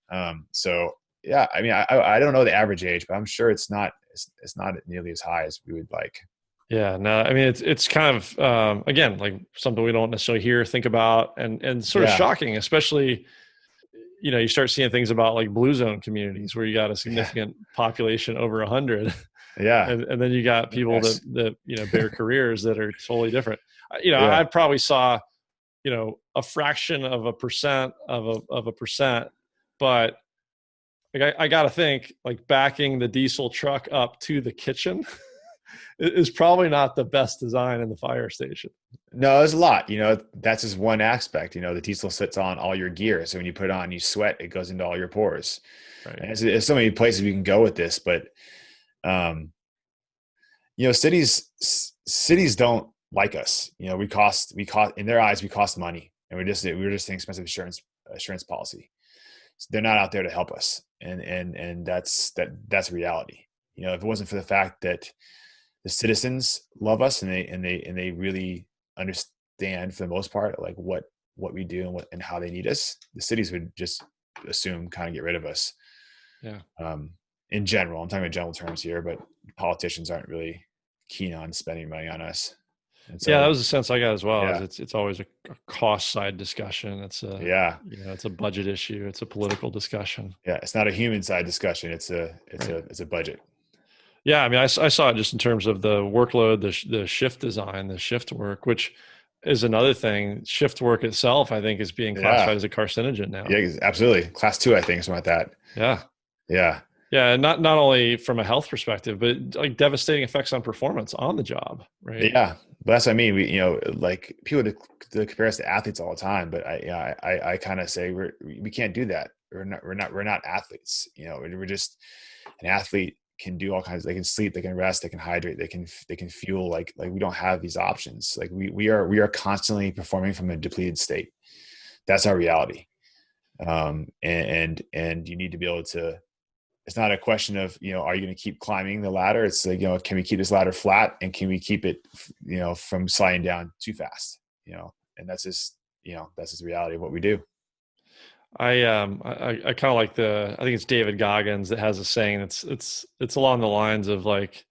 So yeah, I mean, I don't know the average age, but I'm sure it's not nearly as high as we would like. Yeah, no, I mean it's kind of again like something we don't necessarily hear, think about, and sort of Yeah. shocking, especially you start seeing things about like blue zone communities where you got a Yeah. significant population over 100, Yeah. and then you got people Yes. that bear careers that are totally different. Yeah. I probably saw a fraction of a percent of a percent, but like I got to think like backing the diesel truck up to the kitchen is probably not the best design in the fire station. No, there's a lot. That's just one aspect. The diesel sits on all your gear. So when you put it on, you sweat, it goes into all your pores. Right. And there's so many places we can go with this, but um, cities don't like us. We cost in their eyes, we cost money, and we're just an expensive insurance policy. So they're not out there to help us, and that's reality. If it wasn't for the fact that the citizens love us and they really understand for the most part like what we do and how they need us, the cities would just assume kind of get rid of us. Yeah. In general, I'm talking about general terms here, but politicians aren't really keen on spending money on us. And Yeah, that so, was the sense I got as well. Is yeah, it's always a cost side discussion. It's a yeah, it's a budget issue. It's a political discussion. yeah. It's not a human side discussion. It's a budget. Yeah, I mean, I saw it just in terms of the workload, the shift design, the shift work, which is another thing. Shift work itself, I think, is being Yeah, classified as a carcinogen now. yeah, absolutely. Class 2, I think, something like that. Yeah, Yeah, yeah, and not only from a health perspective, but like devastating effects on performance on the job, right? yeah. But that's what I mean. Like people to compare us to athletes all the time, but I kind of say we can't do that. We're not athletes. We're just an athlete can do all kinds. They can sleep, they can rest, they can hydrate, they can fuel. Like we don't have these options. Like we are constantly performing from a depleted state. That's our reality. And you need to be able to. It's not a question of are you going to keep climbing the ladder? It's like can we keep this ladder flat and can we keep it from sliding down too fast? And that's just the reality of what we do. I kind of like I think it's David Goggins that has a saying. It's along the lines of like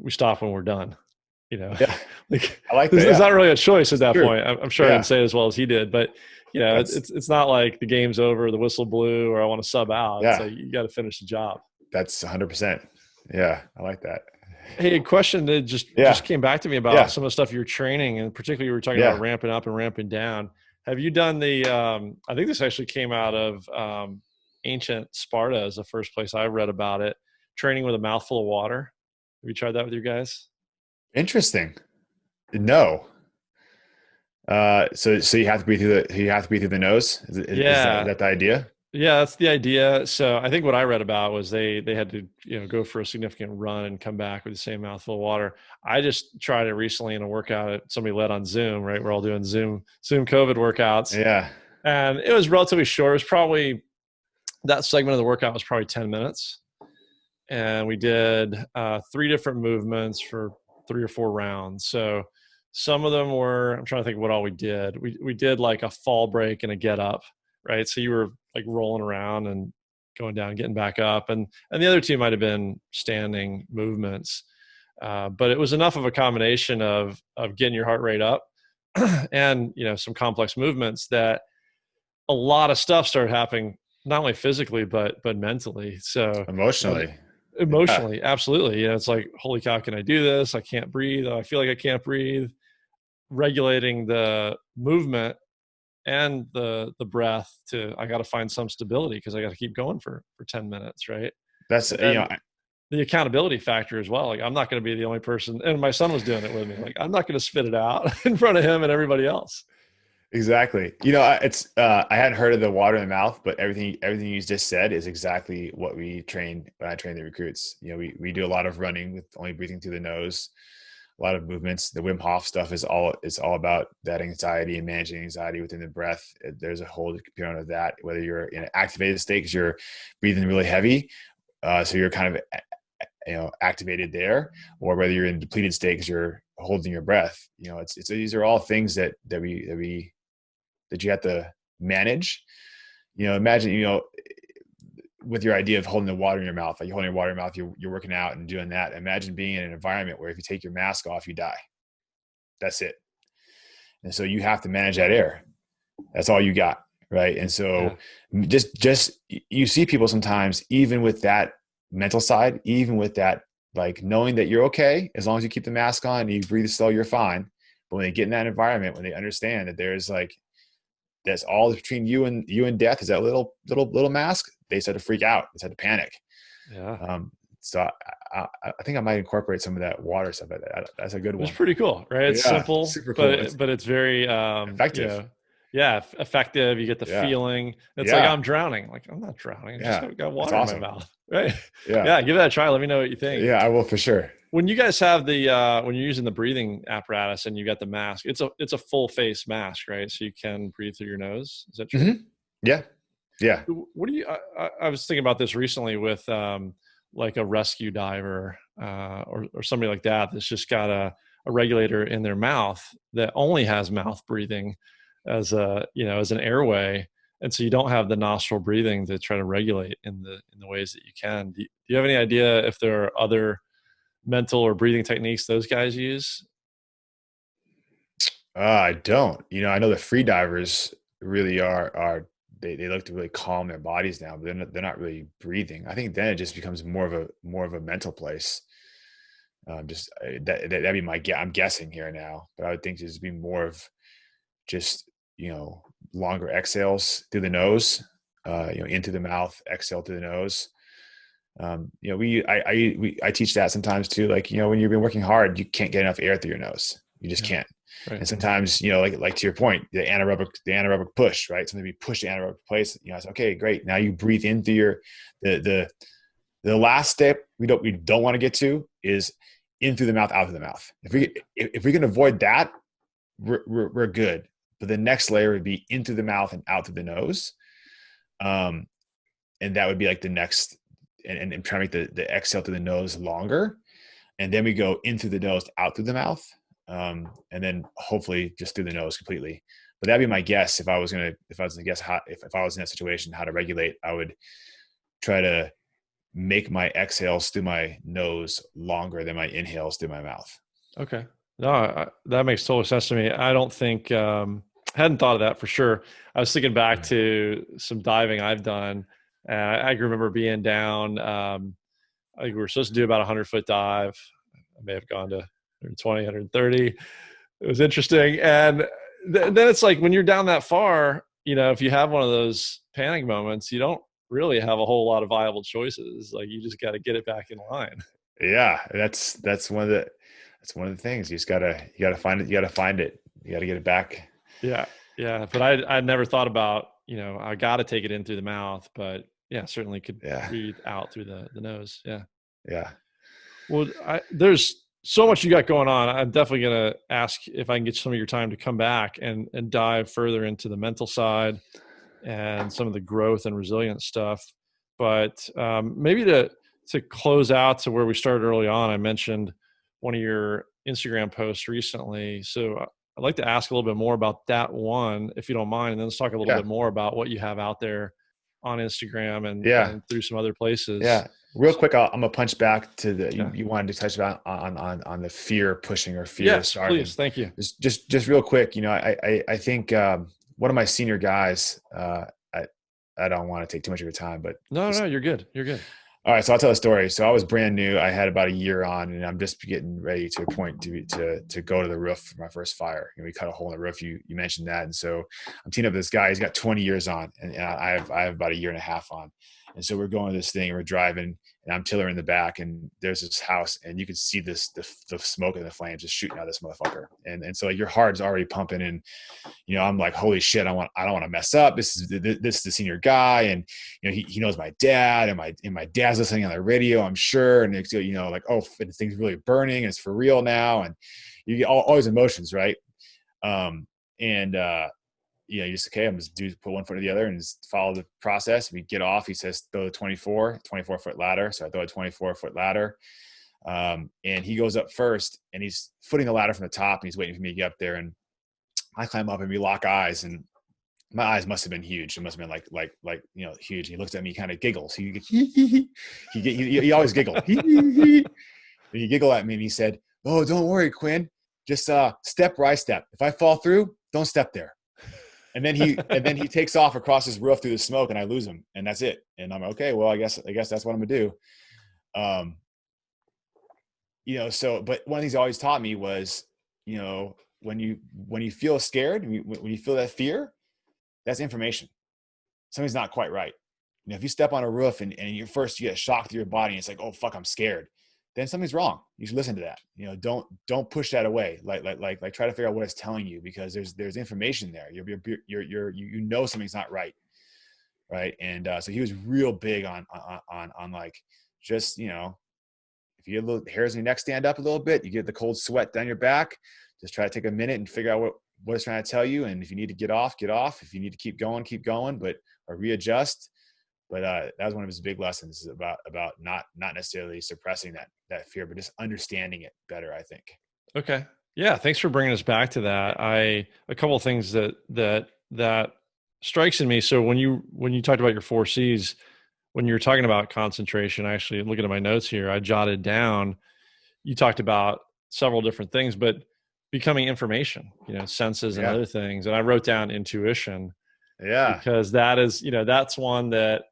we stop when we're done. Yeah, Like I like that. there's Yeah, not really a choice at that true. point. I'm sure I Yeah, didn't say it as well as he did, but that's it's not like the game's over, the whistle blew, or I want to sub out. It's yeah, like you got to finish the job. that's 100%. Yeah, I like that. Hey, a question that just Yeah, came back to me about yeah, some of the stuff you're training, and particularly you were talking about yeah. ramping up and ramping down. Have you done the? I think this actually came out of ancient Sparta, is the first place I read about it. Training with a mouthful of water. Have you tried that with your guys? Interesting. No. So you have to breathe through the nose. Is Yeah, that the idea? yeah, that's the idea. So I think what I read about was they had to go for a significant run and come back with the same mouthful of water. I just tried it recently in a workout that somebody led on Zoom. Right, we're all doing Zoom COVID workouts, Yeah. and it was relatively short. It was probably that segment of the workout was probably 10 minutes, and we did 3 different movements for 3 or 4 rounds. So some of them were, I'm trying to think of what all we did. We did like a fall break and a get up, right? So you were like rolling around and going down, getting back up, and the other two might have been standing movements. But it was enough of a combination of getting your heart rate up and some complex movements that a lot of stuff started happening, not only physically but mentally. So Emotionally. Yeah. emotionally, absolutely. It's like, holy cow, can I do this? I can't breathe. I feel like I can't breathe. Regulating the movement and the breath to, I got to find some stability because I got to keep going for 10 minutes, right? That's And then the accountability factor as well. Like, I'm not going to be the only person, and my son was doing it with me. Like, I'm not going to spit it out in front of him and everybody else. exactly. I hadn't heard of the water in the mouth, but everything you just said is exactly what we train when I train the recruits. We do a lot of running with only breathing through the nose, a lot of movements. The Wim Hof stuff is all about that anxiety and managing anxiety within the breath. There's a whole component of that, whether you're in an activated state because you're breathing really heavy, so you're kind of activated there, or whether you're in depleted state because you're holding your breath. These are all things that you have to manage. Imagine with your idea of holding the water in your mouth, like you're holding your water in your mouth, you're working out and doing that. Imagine being in an environment where if you take your mask off, you die. That's it. And so you have to manage that air. That's all you got. Right. And so just you see people sometimes, even with that mental side, even with that, like knowing that you're okay, as long as you keep the mask on and you breathe slow, you're fine. But when they get in that environment, when they understand that there's like, that's all between you and death is that little mask, they start to freak out. They start to panic. Yeah. So I think I might incorporate some of that water stuff. That's a good one. It's pretty cool, right? It's simple, super cool. but it's very effective. Effective. You get the feeling. It's like I'm drowning. Like I'm not drowning. I just got water in my mouth. Right. Yeah. Give that a try. Let me know what you think. Yeah, I will for sure. When you guys have the when you're using the breathing apparatus and you got the mask, it's a full face mask, right? So you can breathe through your nose. Is that true? Mm-hmm. Yeah. Yeah. What do you? I was thinking about this recently with like a rescue diver or somebody like that that's just got a regulator in their mouth that only has mouth breathing as an airway, and so you don't have the nostril breathing to try to regulate in the ways that you can. Do you have any idea if there are other mental or breathing techniques those guys use? I don't. I know the free divers really are they look to really calm their bodies down, but they're not really breathing. I think then it just becomes more of a mental place. That'd be my guess. I'm guessing here now, but I would think just be more of just longer exhales through the nose, into the mouth, exhale through the nose. I teach that sometimes too. Like, when you've been working hard, you can't get enough air through your nose. You just can't. Right. And sometimes, like to your point, the anaerobic push, right? Sometimes you push the anaerobic place. I say, okay, great. Now you breathe in through your, the last step we don't want to get to is in through the mouth, out through the mouth. If we can avoid that, we're good. But the next layer would be in through the mouth and out through the nose. And that would be like the next, and try to make the exhale through the nose longer. And then we go in through the nose, out through the mouth. And then hopefully just through the nose completely. But that'd be my guess. If I was to guess if I was in that situation, how to regulate, I would try to make my exhales through my nose longer than my inhales through my mouth. Okay. No, that makes total sense to me. I don't think, I hadn't thought of that for sure. I was thinking back to some diving I've done. I remember being down, I think we were supposed to do about 100-foot dive. I may have gone to 120, 130. It was interesting. And then it's like, when you're down that far, if you have one of those panic moments, you don't really have a whole lot of viable choices. Like, you just got to get it back in line. Yeah. That's one of the things. You gotta find it. You gotta get it back. Yeah. Yeah. But I'd never thought about, I got to take it in through the mouth, but yeah, certainly could breathe out through the nose. Yeah. Yeah. Well, there's so much you got going on. I'm definitely going to ask if I can get some of your time to come back and dive further into the mental side and some of the growth and resilience stuff. But maybe to close out to where we started early on, I mentioned one of your Instagram posts recently. So I'd like to ask a little bit more about that one, if you don't mind, and then let's talk a little bit more about what you have out there on Instagram and through some other places. Yeah. Real quick, I'm gonna punch back to you wanted to touch about on the fear pushing or fear starting. Please, thank you. Just real quick, I think one of my senior guys, I don't want to take too much of your time, but no, you're good. You're good. All right, so I'll tell a story. So I was brand new. I had about a year on, and I'm just getting ready to a point to go to the roof for my first fire. We cut a hole in the roof. You mentioned that, and so I'm teaming up with this guy. He's got 20 years on, and I have about a year and a half on. And so we're going to this thing. We're driving, and I'm tiller in the back, and there's this house, and you can see the smoke and the flames just shooting out of this motherfucker. And so like your heart's already pumping, and I'm like, holy shit, I don't want to mess up. This is the senior guy, and he knows my dad, and my dad's listening on the radio, I'm sure, and it's like, oh, the thing's really burning, and it's for real now, and you get all these emotions, right? You just, okay, I'm just put one foot to the other and just follow the process. We get off. He says, throw the 24-foot ladder. So I throw a 24-foot ladder. And he goes up first, and he's footing the ladder from the top, and he's waiting for me to get up there. And I climb up, and we lock eyes. And My eyes must have been huge. It must have been like huge. He looks at me, kind of giggles. He always giggle. He giggled at me and he said, "Oh, don't worry, Quinn. Just step where I step. If I fall through, don't step there." And then he takes off across his roof through the smoke, and I lose him, and that's it. And I'm okay. Well, I guess that's what I'm gonna do. So, but one of the things he always taught me was, when you feel scared, when you feel that fear, that's information. Something's not quite right. If you step on a roof and you get a shock through your body, and it's like, oh fuck, I'm scared, then something's wrong. You should listen to that. Don't push that away. Like try to figure out what it's telling you, because there's information there. Something's not right. Right. And so he was real big on like, just, if you get a little hairs in your neck stand up a little bit, you get the cold sweat down your back, just try to take a minute and figure out what it's trying to tell you. And if you need to get off, get off. If you need to keep going, or readjust. But that was one of his big lessons, about not necessarily suppressing that fear, but just understanding it better, I think. Okay. Yeah. Thanks for bringing us back to that. A couple of things that strikes in me. So when you talked about your 4 C's, when you're talking about concentration, actually looking at my notes here, I jotted down, you talked about several different things, but becoming information, senses and other things. And I wrote down intuition. Yeah. Because that is, that's one that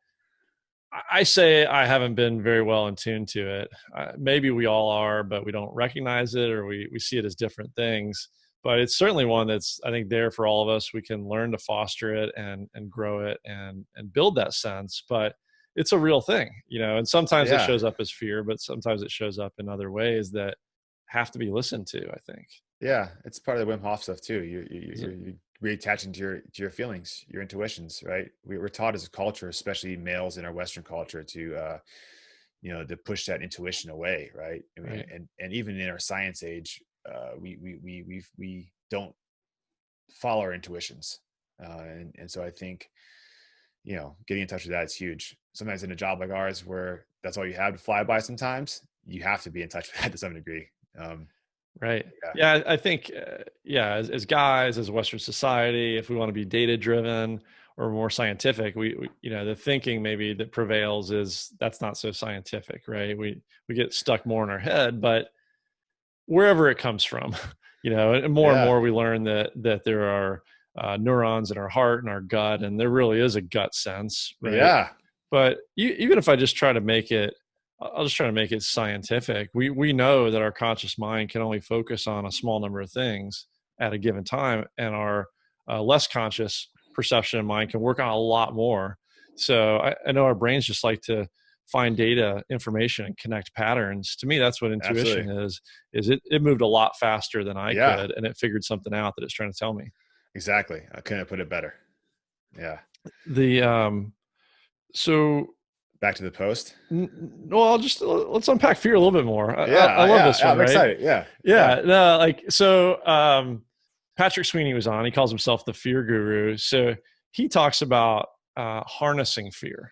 I say I haven't been very well in tune to it. Maybe we all are, but we don't recognize it, or we see it as different things. But it's certainly one that's, I think, there for all of us. We can learn to foster it and grow it and build that sense. But it's a real thing, and sometimes it shows up as fear, but sometimes it shows up in other ways that have to be listened to, I think. Yeah. It's part of the Wim Hof stuff too. You're reattaching to your feelings, your intuitions, right? We're taught as a culture, especially males in our Western culture, to to push that intuition away, right? I mean, Right. and even in our science age, we don't follow our intuitions, and so I think getting in touch with that is huge. Sometimes in a job like ours, where that's all you have to fly by, sometimes you have to be in touch with that to some degree. Right. Yeah. I think, as guys, as Western society, if we want to be data driven or more scientific, we the thinking maybe that prevails is that's not so scientific, right? We get stuck more in our head, but wherever it comes from, and more we learn that there are neurons in our heart and our gut, and there really is a gut sense, right? Yeah. But even if I just try to make it, I'll just try to make it scientific. We know that our conscious mind can only focus on a small number of things at a given time, and our less conscious perception of mind can work on a lot more. So I know our brains just like to find data, information, and connect patterns. To me, that's what intuition is it moved a lot faster than I could, and it figured something out that it's trying to tell me. Exactly. I couldn't have put it better. Yeah. So back to the post. Well, let's unpack fear a little bit more. I love this one. I'm right? excited. Yeah. No, Patrick Sweeney was on. He calls himself the fear guru. So he talks about harnessing fear,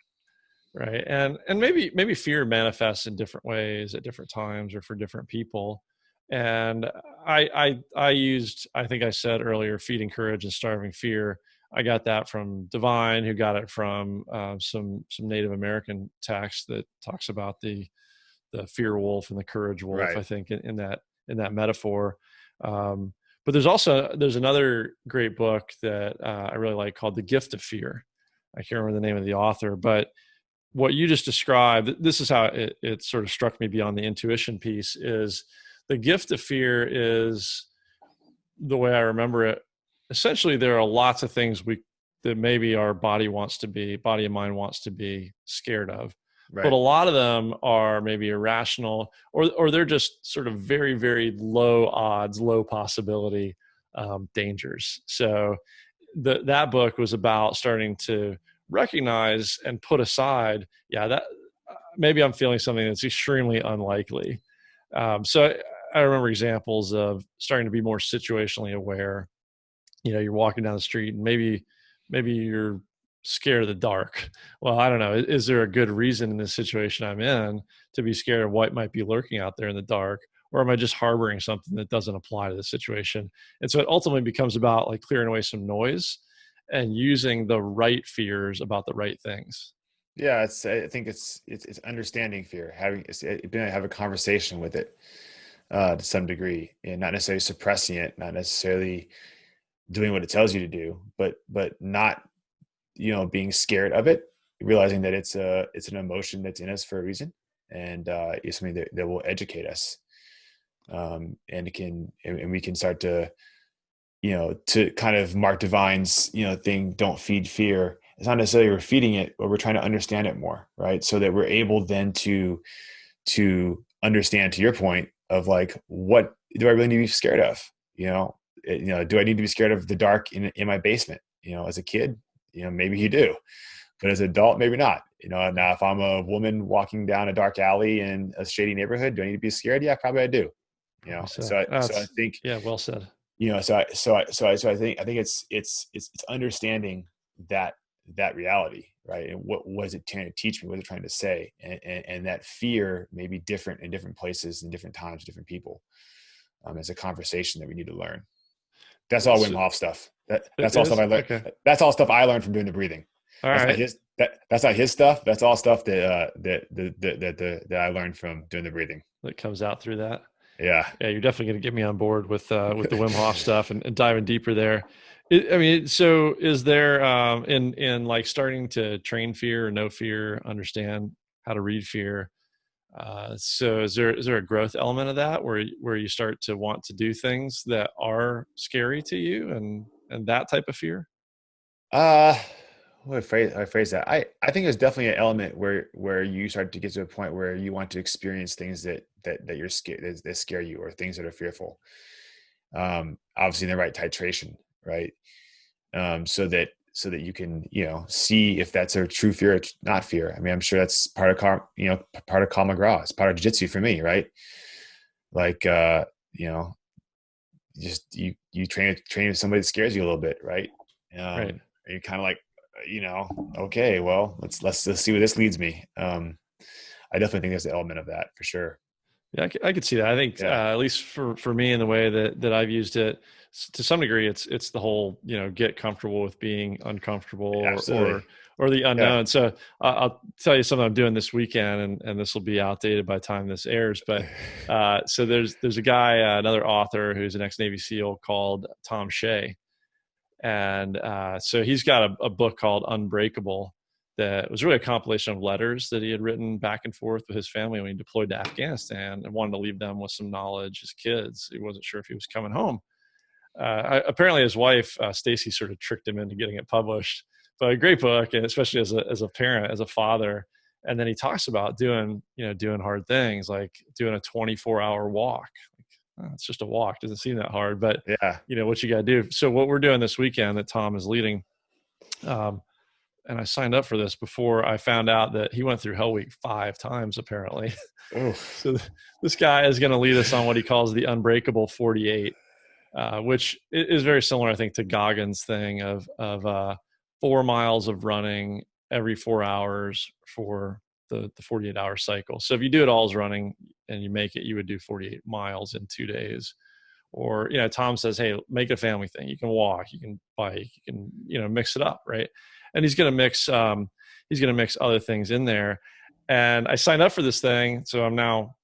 right? And maybe fear manifests in different ways at different times or for different people. And I used, I think I said earlier, feeding courage and starving fear. I got that from Divine, who got it from some Native American text that talks about the fear wolf and the courage wolf. Right. I think in that metaphor. But there's another great book that I really like called The Gift of Fear. I can't remember the name of the author, but what you just described, this is how it sort of struck me beyond the intuition piece, is the gift of fear is, the way I remember it, essentially there are lots of things that maybe our body and mind wants to be scared of. Right. But a lot of them are maybe irrational, or they're just sort of very, very low odds, low possibility dangers. So that book was about starting to recognize and put aside, that maybe I'm feeling something that's extremely unlikely. So I remember examples of starting to be more situationally aware. You're walking down the street and maybe you're scared of the dark. Well, I don't know. Is there a good reason in this situation I'm in to be scared of what might be lurking out there in the dark? Or am I just harboring something that doesn't apply to the situation? And so it ultimately becomes about like clearing away some noise and using the right fears about the right things. Yeah, I think it's understanding fear, being able to have a conversation with it to some degree, and not necessarily suppressing it, not necessarily doing what it tells you to do, but not, being scared of it, realizing that it's an emotion that's in us for a reason, and it's something that will educate us, and we can start to, to kind of Mark Divine's, thing, don't feed fear. It's not necessarily we're feeding it, but we're trying to understand it more, right? So that we're able then to understand, to your point of like, what do I really need to be scared of? Do I need to be scared of the dark in my basement? As a kid, maybe you do, but as an adult, maybe not. Now if I'm a woman walking down a dark alley in a shady neighborhood, do I need to be scared? Yeah, probably I do. So I think, yeah, well said. I think it's understanding that reality, right? And what was it trying to teach me? What was it trying to say? And that fear may be different in different places and different times, different people. It's a conversation that we need to learn. That's all Wim Hof stuff. That's all stuff I learned. Okay. That's all stuff I learned from doing the breathing. That's not his stuff. That's all stuff that I learned from doing the breathing. That comes out through that. Yeah. You're definitely going to get me on board with the Wim Hof stuff and diving deeper there. So is there in like starting to train fear or know fear, understand how to read fear? So is there a growth element of that where you start to want to do things that are scary to you and that type of fear? I phrase that. I think there's definitely an element where you start to get to a point where you want to experience things that you're scared, that scare you, or things that are fearful. Obviously in the right titration, right? So that you can, see if that's a true fear or not fear. I mean, I'm sure that's part of part of Krav Maga. It's part of jiu-jitsu for me, right? Like, just you train with somebody that scares you a little bit, right? Right. You're kind of like, okay, well, let's see where this leads me. I definitely think there's an element of that for sure. Yeah, I could see that. I think at least for me, in the way that I've used it, to some degree, it's the whole get comfortable with being uncomfortable or the unknown. Yeah. So I'll tell you something I'm doing this weekend, and this will be outdated by the time this airs. But so there's a guy, another author who's an ex-Navy SEAL called Tom Shea, and so he's got a book called Unbreakable that was really a compilation of letters that he had written back and forth with his family when he deployed to Afghanistan and wanted to leave them with some knowledge as kids. He wasn't sure if he was coming home. Apparently his wife, Stacy, sort of tricked him into getting it published, but a great book, and especially as a parent, as a father. And then he talks about doing hard things, like doing a 24-hour walk. It's just a walk. Doesn't seem that hard, but what you got to do. So what we're doing this weekend that Tom is leading, and I signed up for this before I found out that he went through Hell Week 5 times, apparently. So this guy is going to lead us on what he calls the Unbreakable 48, which is very similar, I think, to Goggins' thing of 4 miles of running every 4 hours for the 48-hour cycle. So if you do it all as running and you make it, you would do 48 miles in 2 days. Or, Tom says, hey, make it a family thing. You can walk, you can bike, you can, mix it up, right? And he's going to mix other things in there. And I signed up for this thing, so I'm now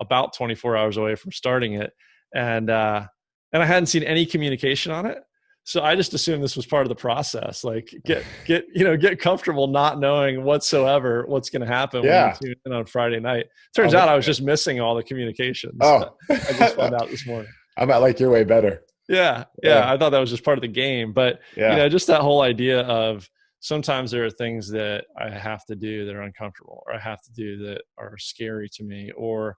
about 24 hours away from starting it, and I hadn't seen any communication on it. So I just assumed this was part of the process. Like get comfortable not knowing whatsoever what's going to happen when you tune in on Friday night. Turns out I was just missing all the communications. I just found out this morning. I might like your way better. Yeah. I thought that was just part of the game, but just that whole idea of sometimes there are things that I have to do that are uncomfortable, or I have to do that are scary to me, or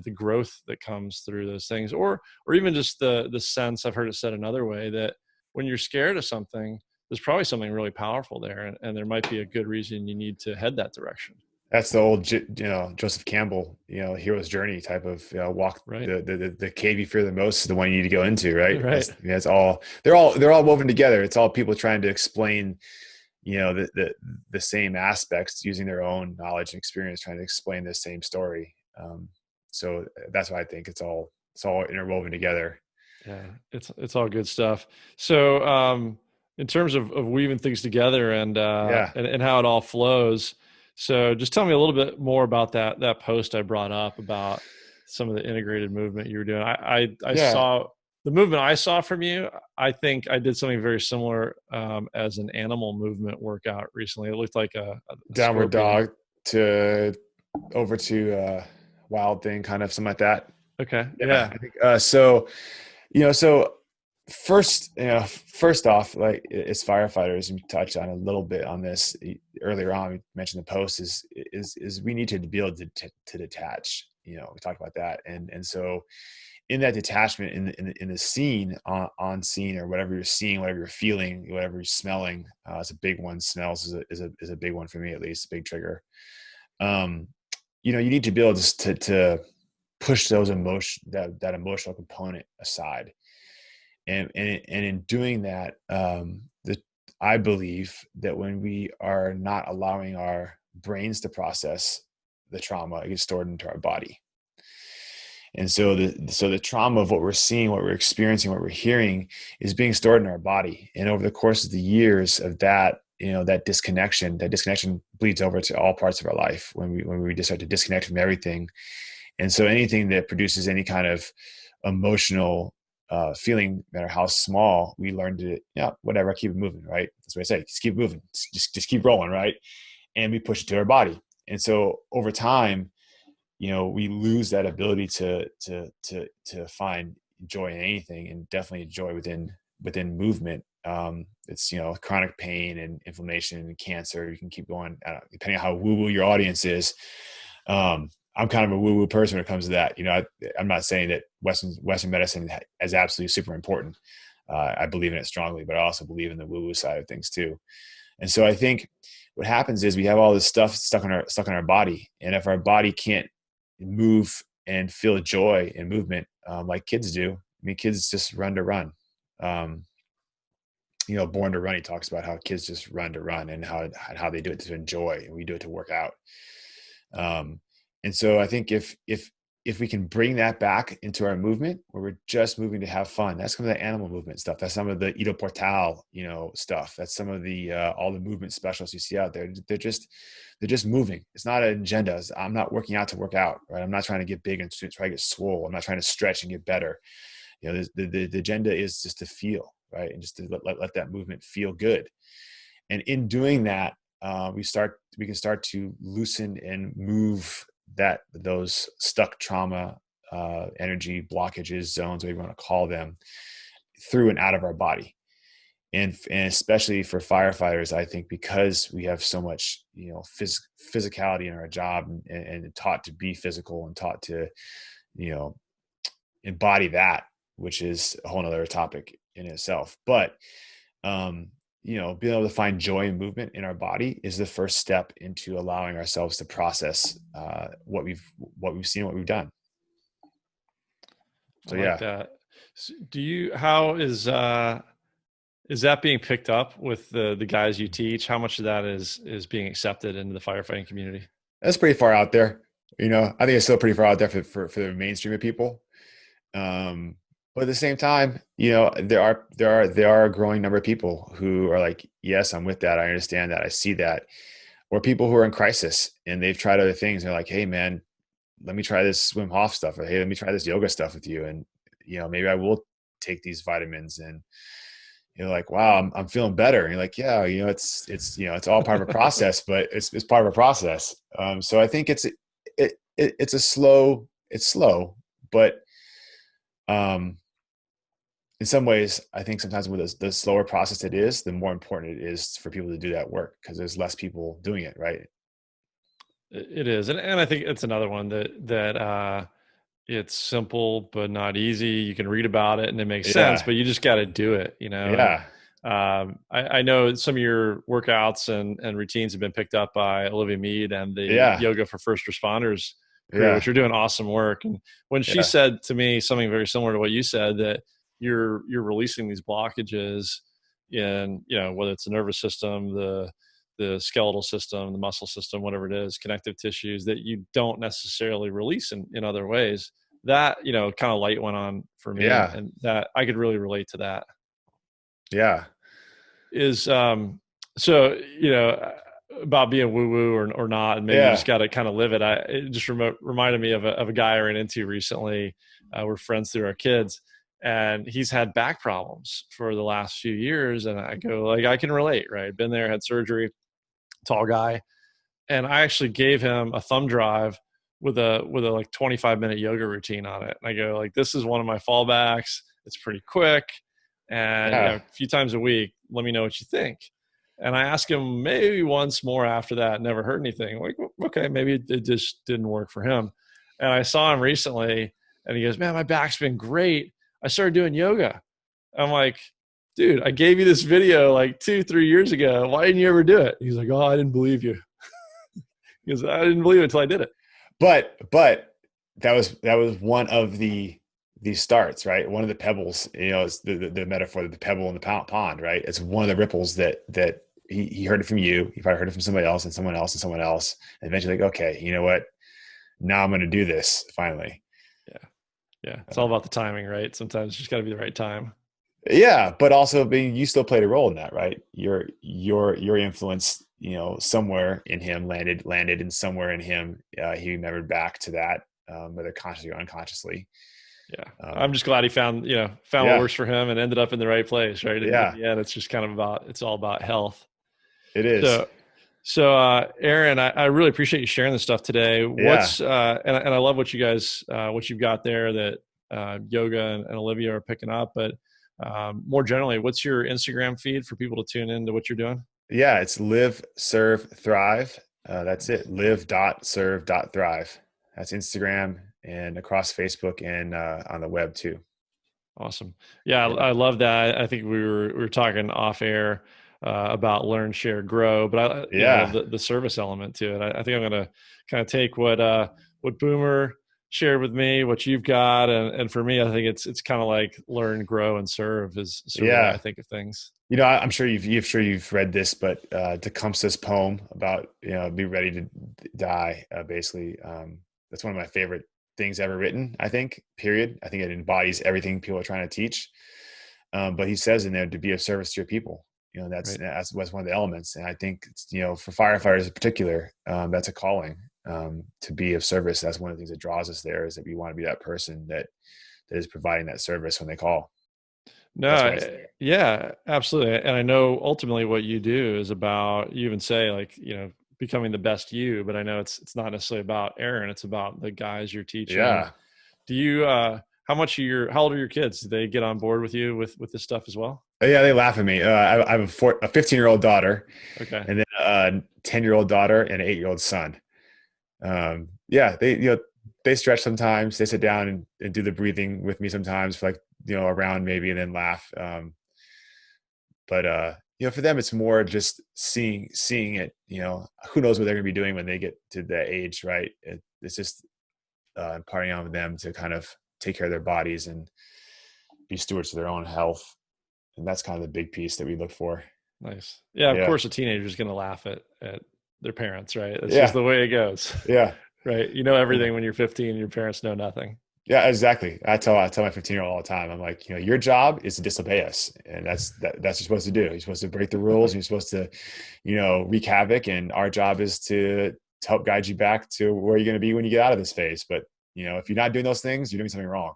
the growth that comes through those things, or even just the sense, I've heard it said another way, that when you're scared of something, there's probably something really powerful there, and there might be a good reason you need to head that direction. That's the old, Joseph Campbell, hero's journey type of walk. Right. The cave you fear the most is the one you need to go into, right? Right. That's all. They're all woven together. It's all people trying to explain, the same aspects, using their own knowledge and experience, trying to explain the same story. So that's why I think it's all interwoven together. Yeah, it's all good stuff. So in terms of weaving things together Yeah. and how it all flows. So just tell me a little bit more about that post I brought up about some of the integrated movement you were doing. I Yeah. saw the movement I saw from you. I think I did something very similar as an animal movement workout recently. It looked like a Downward scorpion. dog to over to wild thing, kind of something like that. Okay. Yeah. Yeah. I think so, so first off, like as firefighters, and we touched on a little bit on this earlier on. We mentioned the post is we need to be able to detach. We talked about that, and so in that detachment, in the scene, on scene, or whatever you're seeing, whatever you're feeling, whatever you're smelling, it's a big one. Smells is a big one for me, at least, a big trigger. Um, you need to be able to push those that emotional component aside, and in doing that, I believe that when we are not allowing our brains to process the trauma, it gets stored into our body. And so the trauma of what we're seeing, what we're experiencing, what we're hearing is being stored in our body. And over the course of the years of that, that disconnection bleeds over to all parts of our life when we just start to disconnect from everything. And so anything that produces any kind of emotional feeling, no matter how small, we learn to, whatever, keep it moving, right? That's what I say. Just keep moving. Just keep rolling, right? And we push it to our body. And so over time, we lose that ability to find joy in anything, and definitely joy within movement. It's chronic pain and inflammation and cancer. You can keep going, depending on how woo-woo your audience is. I'm kind of a woo-woo person when it comes to that. I'm not saying that Western medicine is absolutely super important. I believe in it strongly, but I also believe in the woo-woo side of things too. And so I think what happens is we have all this stuff stuck in our body, and if our body can't move and feel joy in movement, like kids do. I mean, kids just run to run. Born to Run, he talks about how kids just run to run, and how they do it to enjoy, and we do it to work out. And so I think if we can bring that back into our movement, where we're just moving to have fun, that's some of the animal movement stuff. That's some of the Ido Portal, stuff. That's some of the all the movement specialists you see out there. They're just moving. It's not an agenda. I'm not working out to work out, right? I'm not trying to get big and try to get swole. I'm not trying to stretch and get better. The agenda is just to feel, right, and just to let that movement feel good. And in doing that, we can start to loosen and move those stuck trauma, energy blockages, zones, whatever you want to call them, through and out of our body. And especially for firefighters, I think, because we have so much physicality in our job, and taught to be physical, and taught to embody that, which is a whole nother topic in itself. But being able to find joy and movement in our body is the first step into allowing ourselves to process what we've seen, what we've done. I So like yeah, that. So how is that being picked up with the guys you teach? How much of that is being accepted into the firefighting community? that's pretty far out there. I think it's still pretty far out there for the mainstream of people. But at the same time, there are a growing number of people who are like, yes, I'm with that. I understand that. I see that. Or people who are in crisis and they've tried other things. They're like, hey man, let me try this Wim Hof stuff, or hey, let me try this yoga stuff with you. And, maybe I will take these vitamins, and you're like, wow, I'm feeling better. And you're like, yeah, it's all part of a process, but it's part of a process. So I think it's slow, but, in some ways, I think sometimes with the slower process it is, the more important it is for people to do that work, because there's less people doing it, right? It is, and I think it's another one that it's simple but not easy. You can read about it and it makes sense, Yeah, but you just got to do it, And yeah, I know some of your workouts and routines have been picked up by Olivia Mead and the yeah, Yoga for First Responders crew, yeah, which are doing awesome work. And when she yeah, said to me something very similar to what you said, that you're releasing these blockages in, whether it's the nervous system, the skeletal system, the muscle system, whatever it is, connective tissues that you don't necessarily release in other ways. That, kind of light went on for me, yeah, and that I could really relate to that. yeah. is, so, about being woo woo or not, and maybe you just Yeah. got to kind of live it. It just reminded me of a guy I ran into recently. We're friends through our kids, and he's had back problems for the last few years. And I go, like, I can relate, right? Been there, had surgery, tall guy. And I actually gave him a thumb drive with a like 25-minute yoga routine on it. And I go, like, this is one of my fallbacks. It's pretty quick. And Yeah. a few times a week, let me know what you think. And I asked him maybe once more after that, never heard anything. Like, okay, maybe it just didn't work for him. And I saw him recently and he goes, man, my back's been great. I started doing yoga. I'm like, dude, I gave you this video like 2-3 years ago. Why didn't you ever do it? He's like, oh, I didn't believe you. Because I didn't believe it until I did it. But that was one of these starts, right? One of the pebbles, is the metaphor, the pebble in the pond, right? It's one of the ripples that he heard it from you. He probably heard it from somebody else and someone else and someone else. And eventually, like, okay, you know what? Now I'm going to do this finally. Yeah. Yeah. It's all about the timing, right? Sometimes it's just got to be the right time. Yeah, but also you still played a role in that, right? Your influence, somewhere in him landed, and somewhere in him, he remembered back to that, whether consciously or unconsciously. Yeah. I'm just glad he found what Yeah, works for him and ended up in the right place, right? In yeah, the end, it's just kind of it's all about health. it is. So, Aaron, I really appreciate you sharing this stuff today. Yeah, And I love what you guys, what you've got there that Yoga and Olivia are picking up. But more generally, what's your Instagram feed for people to tune into what you're doing? yeah. It's live, serve, thrive. That's it. Live dot serve dot thrive. That's Instagram and across Facebook and on the web too. Awesome. Yeah, Yeah, I love that. I think we were talking off air about learn, share, grow, but I love yeah, the service element to it. I think I'm going to kind of take what Boomer shared with me, what you've got, and for me, I think it's kind of like learn, grow, and serve is sort of the way I yeah. think of things. I'm sure you've read this, but Tecumseh's poem about be ready to die. Basically, that's one of my favorite things ever written. I think. Period. I think it embodies everything people are trying to teach. But he says in there to be of service to your people. Right. That's one of the elements, and I think for firefighters in particular, that's a calling to be of service. That's one of the things that draws us there is that we want to be that person that is providing that service when they call. That's No, why I say. yeah, absolutely. And I know ultimately what you do is about, you even say like, becoming the best you, but I know it's not necessarily about Aaron, it's about the guys you're teaching. Yeah. Do you how old are your kids? Do they get on board with you with this stuff as well? Yeah, they laugh at me. I have a 15-year-old daughter, Okay. and then a 10-year-old daughter and an 8-year-old son. Yeah, they stretch sometimes. They sit down and do the breathing with me sometimes for like around maybe, and then laugh. But for them, it's more just seeing it. Who knows what they're going to be doing when they get to that age, right? It's just imparting on them to kind of take care of their bodies and be stewards of their own health. And that's kind of the big piece that we look for. Nice. Yeah, of Yeah. course a teenager's going to laugh at their parents, right? It's just Yeah. the way it goes. Yeah. Right? You know everything when you're 15, your parents know nothing. Yeah, exactly. I tell my 15-year-old all the time. I'm like, your job is to disobey us, and that's what you're supposed to do. You're supposed to break the rules. And you're supposed to, wreak havoc. And our job is to help guide you back to where you're going to be when you get out of this phase. But if you're not doing those things, you're doing something wrong.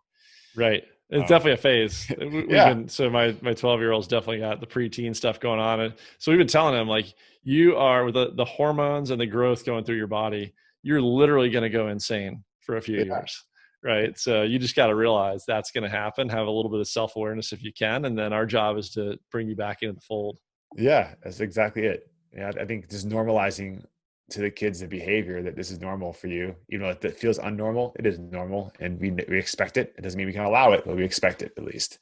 Right. It's definitely a phase. Yeah. My 12-year-old's definitely got the preteen stuff going on. And so we've been telling him, like, you are with the hormones and the growth going through your body, you're literally going to go insane for a few Yeah. years. Right. So you just got to realize that's going to happen. Have a little bit of self-awareness if you can. And then our job is to bring you back into the fold. Yeah, that's exactly it. Yeah, I think just normalizing to the kids the behavior that this is normal for you, even though it feels unnormal, it is normal, and we expect it. It doesn't mean we can allow it, but we expect it at least.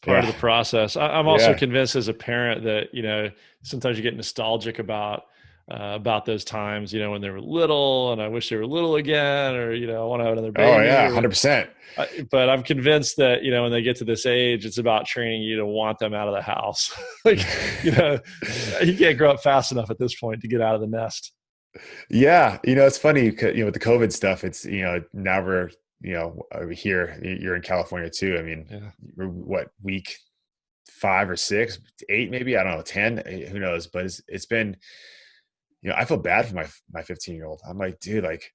Part Yeah, of the process. I'm also yeah. convinced as a parent that, sometimes you get nostalgic about those times, when they were little and I wish they were little again, or, I want to have another Oh baby. yeah, 100%. But I'm convinced that, when they get to this age, it's about training you to want them out of the house. Like, you can't grow up fast enough at this point to get out of the nest. Yeah, it's funny, with the COVID stuff. It's now we're over here. You're in California too. I mean, Yeah. we're what week 5 or 6, 8, maybe, I don't know, 10, who knows? But it's been, I feel bad for my 15-year-old. I'm like, dude, like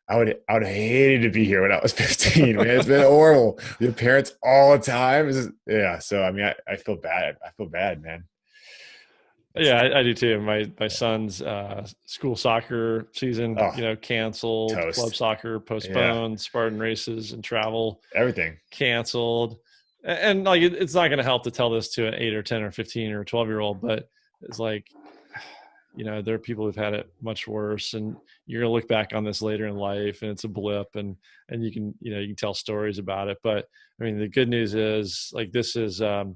I would have hated to be here when I was 15, man. It's been horrible. Your parents all the time. Yeah. So, I mean, I feel bad. I feel bad, man. Yeah, I do too. My son's school soccer season, canceled. Toast. Club soccer postponed. Spartan races and travel, everything canceled. And like, it's not going to help to tell this to an 8 or 10 or 15 or 12-year-old, but it's like, there are people who've had it much worse, and you're going to look back on this later in life and it's a blip, and you can, you can tell stories about it. But I mean, the good news is, like, this is, the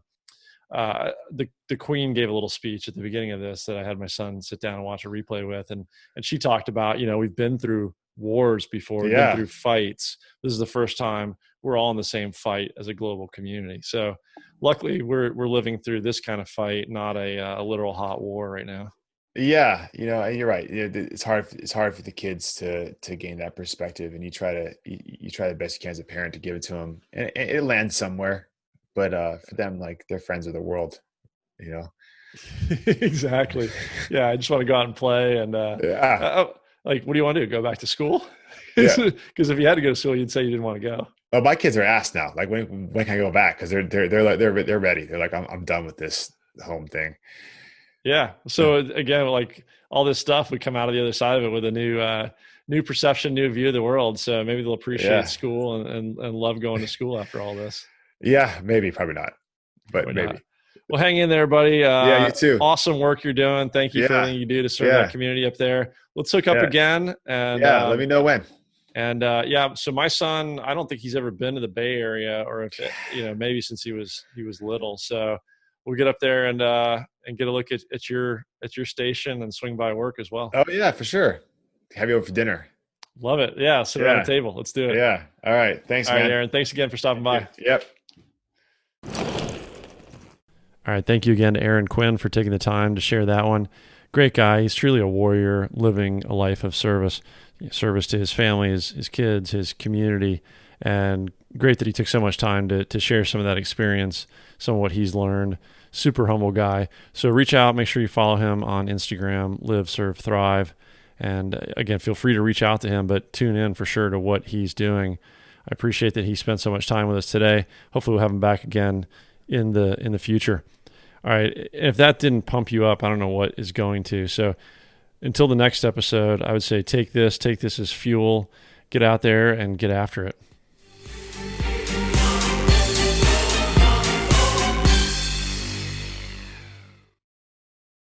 Queen gave a little speech at the beginning of this that I had my son sit down and watch a replay with. And she talked about, we've been through wars before, we've been through fights. This is the first time we're all in the same fight as a global community. So luckily we're living through this kind of fight, not a literal hot war right now. Yeah. You're right. It's hard for the kids to gain that perspective, and you try the best you can as a parent to give it to them, and it lands somewhere. But for them, like, their friends are the world, Exactly. Yeah. I just want to go out and play. And like, what do you want to do? Go back to school? Because if you had to go to school, you'd say you didn't want to go. Oh, my kids are asked now. Like, when can I go back? Because they're ready. They're like, I'm done with this home thing. Yeah. So again, like, all this stuff, we come out of the other side of it with a new perception, new view of the world. So maybe they'll appreciate school and love going to school after all this. Yeah, maybe, probably not, but maybe. Not. Well, hang in there, buddy. You too. Awesome work you're doing. Thank you for everything you do to serve that community up there. Let's hook up again. And let me know when. And so my son, I don't think he's ever been to the Bay Area, or if maybe since he was little. So we'll get up there and get a look at your station and swing by work as well. Oh yeah, for sure. Have you over for dinner. Love it. Yeah, sit around the table. Let's do it. Yeah. All right. Thanks, man. All right, Aaron. Thanks again for stopping by. Yep. All right. Thank you again to Aaron Quinn for taking the time to share that one. Great guy. He's truly a warrior living a life of service to his family, his kids, his community. And great that he took so much time to share some of that experience, some of what he's learned. Super humble guy. So reach out. Make sure you follow him on Instagram, Live, Serve, Thrive. And again, feel free to reach out to him, but tune in for sure to what he's doing. I appreciate that he spent so much time with us today. Hopefully we'll have him back again in the future. All right. If that didn't pump you up, I don't know what is going to. So until the next episode, I would say take this as fuel, get out there and get after it.